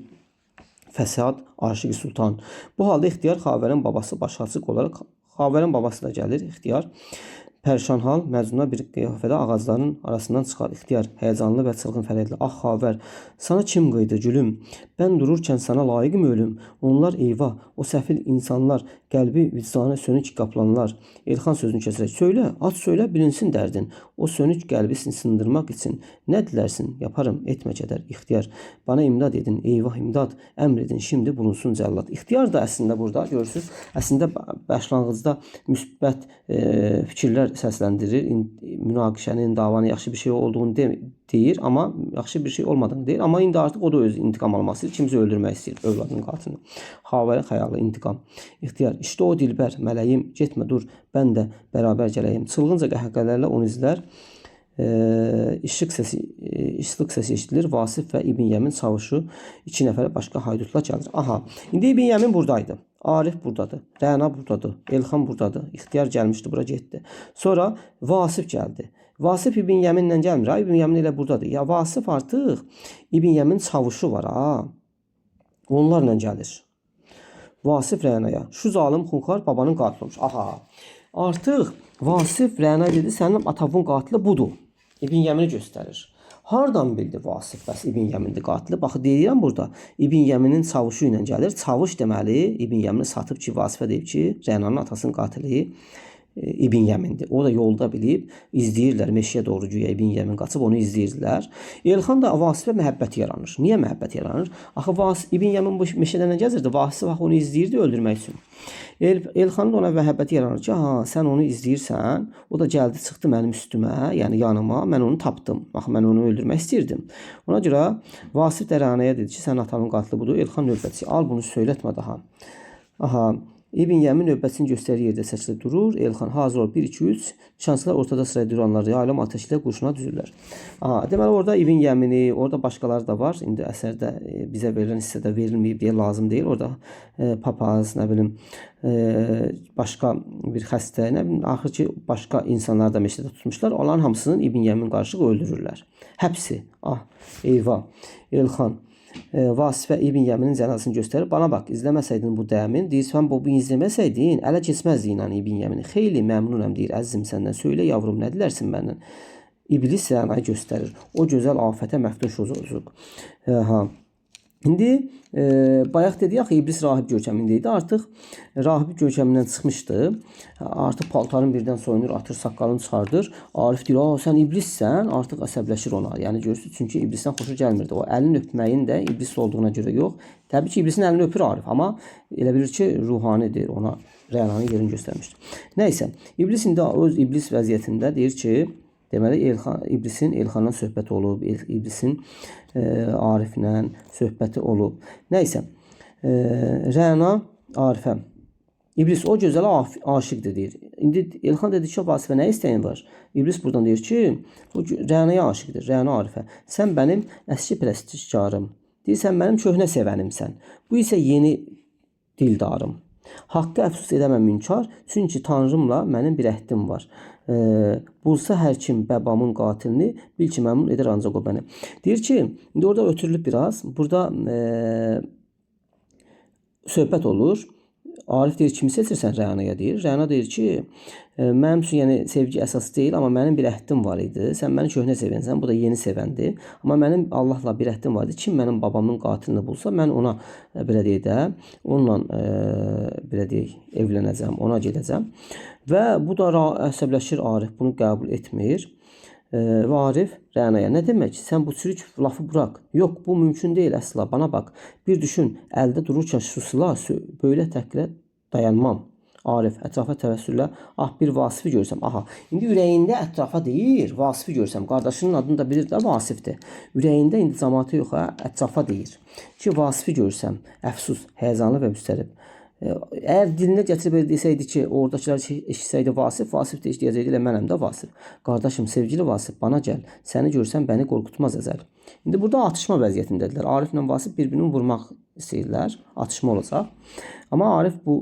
fəsad, aşıqı sultan. Bu halda İxtiyar Xavərin babası başaçıq olaraq, Xavərin babası da gəlir, İxtiyar. Pərşan hal Məcnuna bir qiyafədə ağacların arasından çıxar. İxtiyar həyəcanlı və çılğın fərədlə. Ah Xavər, sana kim qıydı gülüm? Mən dururkən sana layiqim ölüm. Onlar eyvah, o səfil insanlar, qəlbi vicdanı sönük qaplanlar. Elxan sözünü kəsərək. Söylə, aç söylə, bilinsin dərdin. O sönük qəlbi sındırmaq üçün nə dilərsin? Yaparım, etmə kədər. İxtiyar, bana imdad edin, eyvah imdad, əmr edin, şimdi bulunsun cəllad. İxtiyar da əslində burada görürsünüz, əslində başlanğıcda müsbət fikirlər səsləndirir. Münaqişənin, davanın yaxşı bir şey olduğunu deyir, amma yaxşı bir şey olmadığını deyir. Amma indi artıq o da öz intiqam alması istəyir, kimsə öldürmək istəyir övladının qatilini. Xavərin xəyalı intiqam. İxtiyar, işte o dilbər, mələyim, getmə dur, mən də bərabər gələyim. Çılğınca qəhqəhələrlə onu izlər. işlıq səsi eşidilir. Vasif və İbn Yəmin çavuşu 2 nəfər başqa haydutlar gəlir. Aha, indi İbn Yəmin buradaydı. Arif buradadır. Rəna buradadır. Elxan buradadır. İxtiyar gəlmişdi, bura getdi. Sonra Vasif gəldi. Vasif İbn Yəminlə gəlmir. İbn Yəmin elə buradadır. Ya Vasif artıq İbn Yəmin çavuşu var ha. Onlarla gəlir. Vasif Rənaya. Şu zalim xunxar babanın qatili olmuş. Aha. Artıq Vasif Rəna dedi, sənin atavın qatili budur. İbn Yəmini göstərir. Hardan bildi Vasif bəs İbn Yəmindir qatili? Bax deyirəm burada. İbn Yəminin çavuşu ilə gəlir. Çavuş deməli İbn Yəmini satıb ki, Vasifə deyib ki, Rənanın atasının qatili İbn Yəmindir. O da yolda bilib izləyirlər. Meşəyə doğru güya İbn Yəmin qaçıb onu izləyirdilər. Elxan da Vasifə məhəbbəti yaranır. Niyə məhəbbət yaranır? Axı İbn Yəmin bu meşədən gəzirdi. Vasif onu izləyirdi öldürmək üçün. Elxanın da ona məhəbbəti yaranır ki, ha, sən onu izləyirsən, o da gəldi, çıxdı mənim üstümə, yəni yanıma, mən onu tapdım. Bax, mən onu öldürmək istəyirdim. Ona görə Vasif də Rənaya dedi ki, sənin atanın qatili budur. Elxan növbəti, al bunu söylətmə daha. Aha, İbn Yəmin növbətini göstərdiyi yerdə çəkilib durur. Elxan hazır ol 1 2 3. Şanslar ortada sıraya duranlar yayılım ateşlə qurşuna düzürlər. Aha, deməli orada İbn Yəmini, orada başqaları da var. İndi əsərdə bizə verilən hissədə verilməyib deyə lazım deyil. Orada papaz, nə bilim, başqa bir xəstə, nə bilim, axır ki başqa insanlar da meşədə tutmuşlar. Onların hamısını İbn Yəmin qarşılıq öldürürlər. Həbsi. Ah, eyvah. Elxan Vasifə İbn Yəminin cənazəsini göstərir. Bana bax, izləməsəydin bu dəmin, deyirsən bu izləməsəydin, ələ keçməzdi ilə İbn Yəmini. Xeyli məmnunam deyir, əzizim səndən. Söylə yavrum, nə dilərsin məndən? İblis Rənayı göstərir. O gözəl afətə məftun şozuq. Ha. İndi bayaq dedik axı İblis rahib görkəmində idi. Artıq rahib görkəmindən çıxmışdı. Artıq paltarın birdən soyunur, atır, saqqalını çıxardır. Arif deyir, "A, sən iblissən." Artıq əsəbləşir ona. Yəni görürsüz, çünki iblisdən xoşu gəlmirdi. O əlini öpməyin də iblis olduğuna görə yox. Təbii ki, iblisin əlini öpür Arif, amma elə bilir ki, ruhanidir. Ona Rənanın yerini göstərmişdi. Nəysə, iblis indi öz iblis vəziyyətində deyir ki, deməli İblisin Elxanla söhbəti olub, İblisin Ariflə söhbəti olub. Nəysə, Rəna Arifə, İblis o gözələ aşiqdir deyir. İndi Elxan dedi ki, Vasifə nə istəyin var? İblis buradan deyir ki, o Rənaya aşiqdir, Rəna Arifə. Sən mənim əski prestijkarım. Deyirsən, mənim köhnə sevənimsən. Bu isə yeni dildarım. Haqqı əfsus edəməm münkar, çünki Tanrımla mənim bir əhdim var. Bulsa hər kim bəbamın qatilini, bil ki, məmnun edər ancaq o bəni. Deyir ki, indi orada ötürülüb biraz. Burada söhbət olur. Arif deyir, kimi seçirsən Rənaya deyir. Rəna deyir ki, mənim üçün yəni sevgi əsas deyil, amma mənim bir əhdim var idi. Sən məni köhnə sevənsən, bu da yeni sevəndir. Amma mənim Allahla bir əhdim var idi. Kim mənim babamın qatilini bulsa, mən ona belə deyək də, onunla belə deyək, evlənəcəm, ona gedəcəm. Və bu da əsəbləşir Arif, bunu qəbul etmir. Və Arif Rənaya, nə demək? Sən bu çürük lafı bırak. Yox, bu mümkün deyil əsla. Bana bax, bir düşün, əldə dururkən şu silah böyle təklə dayanmam. Arif ətrafa təvəssüllə, ah bir Vasifi görsəm, aha. İndi ürəyində ətrafa deyir, Vasifi görsəm. Qardaşının adını da bilir də Vasifdir. Ürəyində indi cəmaatı yox, ətrafa deyir. Ki Vasifi görsəm, əfsus, həyəcanlı və müstərib. Əgər dilinə gətirib desəydi ki, oradakılar eşitsəydi Vasif də deyəcəkdi, elə mənəm də Vasif. Qardaşım, sevgili Vasif, bana gəl. Səni görsəm bəni qorxutmaz əzəl. İndi burada atışma vəziyyətindədirlər. Ariflə Vasif bir-birini vurmaq istəyirlər. Atışma olacaq. Amma Arif bu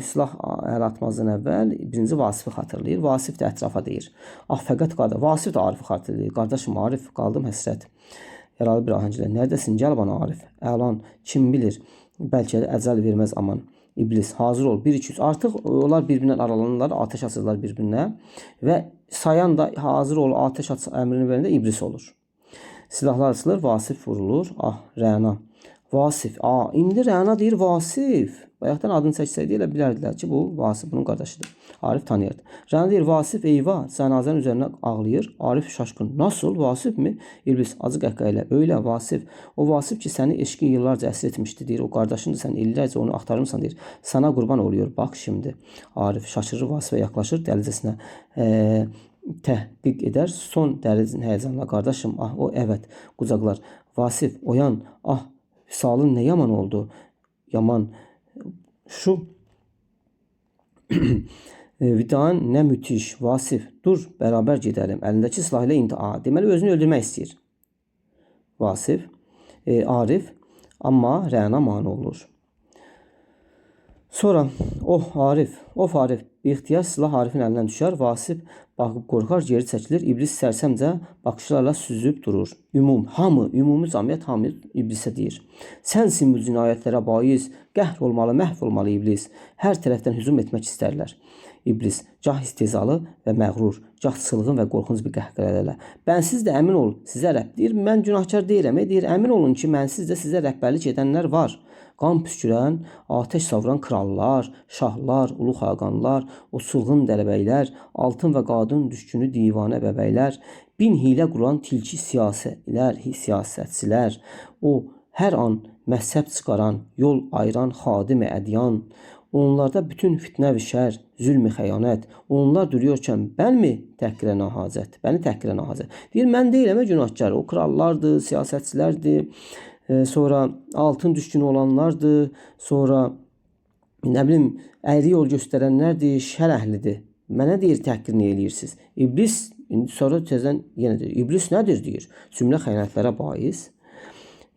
silah əl atmazdan əvvəl birinci Vasifi xatırlayır. Vasif də ətrafa deyir. Ah, fəqət qardaş, Vasif də Arifi xatırlayır. Qardaşım Arif, qaldım həsrət. Yaralı bir ahənglə. Nərdəsin? Gəl bana Arif. Əlan, kim bilir? Bəlkə də əcəl verməz aman. İblis, hazır ol. 1 2 3. Artıq onlar bir-birindən aralanırlar, ateş açırlar bir-birinə və sayan da hazır ol, ateş aç əmrini verəndə İblis olur. Silahlar açılır, Vasif vurulur. Ah, Rəna. Vasif. İndi Rəna deyir Vasif. Bayaqdan adını çəksəydi elə bilərdilər ki, bu Vasif bunun qardaşıdır. Arif tanıyırdı. Rəna deyir Vasif, eyvah, cənazənin üzərinə ağlayır. Arif şaşkın. Nasıl? Vasif mi? İblis acı qəhqəhə. Öyle Vasif. O Vasif ki səni eşqin yıllarca əsir etmişdi deyir. O qardaşındır, sən illərcə onu axtarmısan deyir. Sana qurban oluyor. Bax şimdi. Arif şaşırır, Vasifə yaxlaşır, dəlicəsinə təhqiq edər. Son dərin həyəcanla qardaşım, ah o evet qucaqlar. Vasif oyan, ah Vüsalın nə yaman oldu? Yaman. Şu Vidan nə müthiş, Vasif, dur beraber gedəlim. Əlindəki silah ilə deməli özünü öldürmək istəyir. Vasif, Arif, amma Rəna mane olur. Sonra Arif, İxtiyar silah Arifin əlindən düşər. Vasif baxıb qorxar, geri çəkilir. İblis sərsəmcə baxışlarla süzüb durur. Ümumi cəmiyyət hamı iblisə deyir. Sənsin bu cinayətlərə bais, qəhr olmalı, məhv olmalı iblis. Hər tərəfdən hücum etmək istərlər. İblis, gah istezalı və məğrur, gah çılğın və qorxunc bir qəhqəhələrlə. Bənsiz də əmin ol, sizə rəbb deyir, mən günahkar deyirəm. Deyir, əmin olun ki, mənsiz də sizə rəhbərlik edənlər var. Qan püskürən, ateş savuran krallar, şahlar, ulu xaqanlar, o çılğın dəlbəylər, altın və qadın düşkünü divanə bəbəylər, bin hilə quran tilki siyasətçilər, o hər an məzhəb çıxaran, yol ayıran xadim-i ədyan, onlarda bütün fitnə və şər, zülm-i xəyanət, onlar duruyorkən bənmi təhqirə nahacət, bəni təhqirə nahacət. Deyir, mən deyiləm günahkar, o krallardır, siyasətçilərdir, sonra altın düşkünü olanlardır, sonra nə bilim əyri yol göstərənlərdir, şər əhlidir. Mənə deyir təhqirini eləyirsiniz. İblis sonra tezdən yenə deyir. İblis nədir deyir? Cümlə xəyanətlərə bais.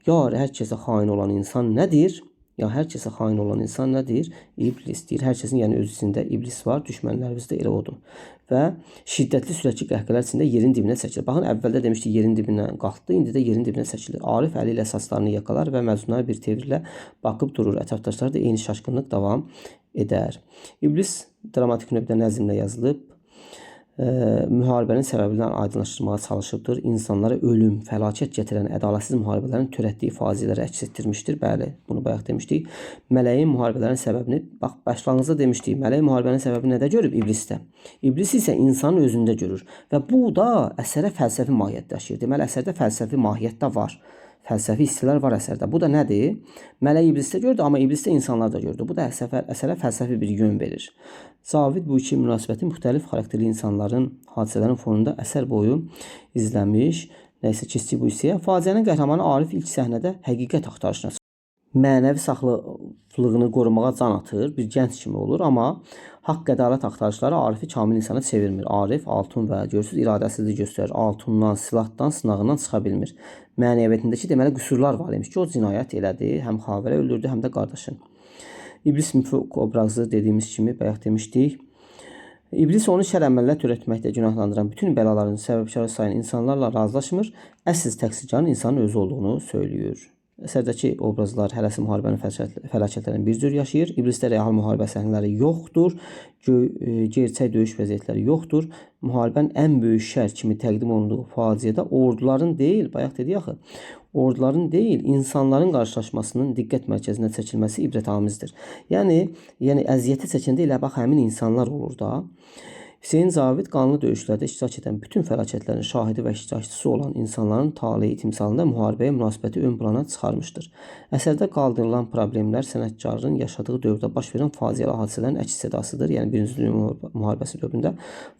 Yar hər kəsə xain olan insan nədir? Ya hər kəsə xain olan insan nədir? İblis deyir. Hər kəsin yəni öz içində iblis var, düşmənlərimiz də elə odur. Və şiddətli sürətli qəhqəhələr içində yerin dibinə çəkilir. Baxın, əvvəldə demişdi yerin dibindən qalxdı, indi də yerin dibinə çəkilir. Arif əli ilə saçlarını yakalar və məzunlara bir təvirlə baxıb durur. Ətrafdaşlar da eyni şaşkınlıq davam edər. İblis dramatik növdə nəzmlə yazılıb. Müharibənin səbəbindən aydınlaşdırmağa çalışıbdır. İnsanlara ölüm, fəlakət gətirən ədalətsiz müharibələrin törətdiyi faciələri əks etdirmişdir. Bəli, bunu bayaq demişdik. Mələyin müharibələrin səbəbini, bax, başlanğıcda demişdik. Mələyin müharibənin səbəbini nədə görüb? İblisdə. İblis isə insanın özündə görür. Və bu da əsərə fəlsəfi mahiyyət daşıyır. Deməli, əsərdə fəlsəfi mahiyyət də var. Fəlsəfi hissələr var əsərdə. Bu da nədir? Mələk iblisdə gördü, amma iblisdə insanlar da gördü. Bu da əsərə fəlsəfi bir yön verir. Cavid bu iki münasibəti müxtəlif xarakterli insanların, hadisələrin fonunda əsər boyu izləmiş. Nəysə keçdi bu hissəyə. Faciənin qəhrəmanı Arif ilk səhnədə həqiqət axtarışına çıxır. Mənəvi sağlamlığını qorumağa can atır, bir gənc kimi olur, amma haqq ədalət axtarışları Arifi kamil insana çevirmir. Arif altun və görsüz iradəsizlik göstərir. Altundan, silahdan, sınağından çıxa bilmir. Mənəviyyətindəki deməli qüsurlar var imiş ki, o cinayət elədi, həm xavərə öldürdü, həm də qardaşını. İblis müfq obrazı dediyimiz kimi bayaq demişdik. İblis onu şər əməllər törətməkdə günahlandıran bütün bəlaların səbəbkarı sayan insanlarla razılaşmır, əsl təqsirkarın insanın özü olduğunu söylüyor. Əsərdəki obrazlar hələsi müharibənin fəlakətlərini bir cür yaşayır. İblisdə real müharibə səhnələri yoxdur. Gerçək döyüş vəziyyətləri yoxdur. Müharibənin ən böyük şər kimi təqdim olunduğu faciədə orduların deyil, bayaq dedik axı, orduların deyil, insanların qarşılaşmasının diqqət mərkəzinə çəkilməsi ibrətamizdir. Yəni əziyyəti çəkəndə elə bax həmin insanlar olur da. Hüseyn Cavid qanlı döyüşlərdə iştirak edən bütün fəlakətlərin şahidi və iştirakçısı olan insanların taleyi timsalında müharibəyə münasibəti ön plana çıxarmışdır. Əsərdə qaldırılan problemlər sənətkarın yaşadığı dövrdə baş verən faciəli hadisələrin əks sədasıdır. Yəni Birinci Dünya müharibəsi dövründə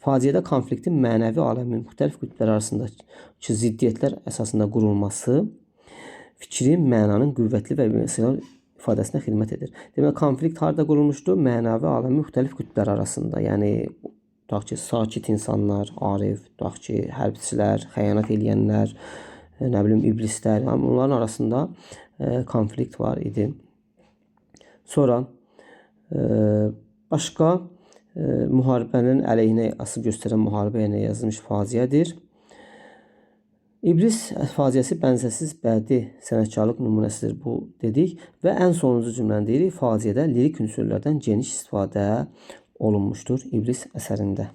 faciədə konfliktin mənəvi aləmin müxtəlif qütblər arasındakı ziddiyyətlər əsasında qurulması fikrin, mənanın qüvvətli və emosional ifadəsinə xidmət edir. Demək, konflikt harada qurulmuşdur? Mənəvi aləmin müxtəlif qütblər arasında. Yəni tutaq ki, sakit insanlar, Arif, tutaq ki, hərbçilər, xəyanət edənlər, nə bilim iblislər, onların arasında konflikt var idi. Sonra başqa müharibənin əleyhinə asıl göstərən müharibə ilə yazılmış faciədir. İblis faciəsi bənzərsiz bədii sənətkarlıq nümunəsidir bu dedik və ən sonuncu cümləni deyirik. Faciədə lirik ünsürlərdən geniş istifadə olunmuşdur İblis əsərində.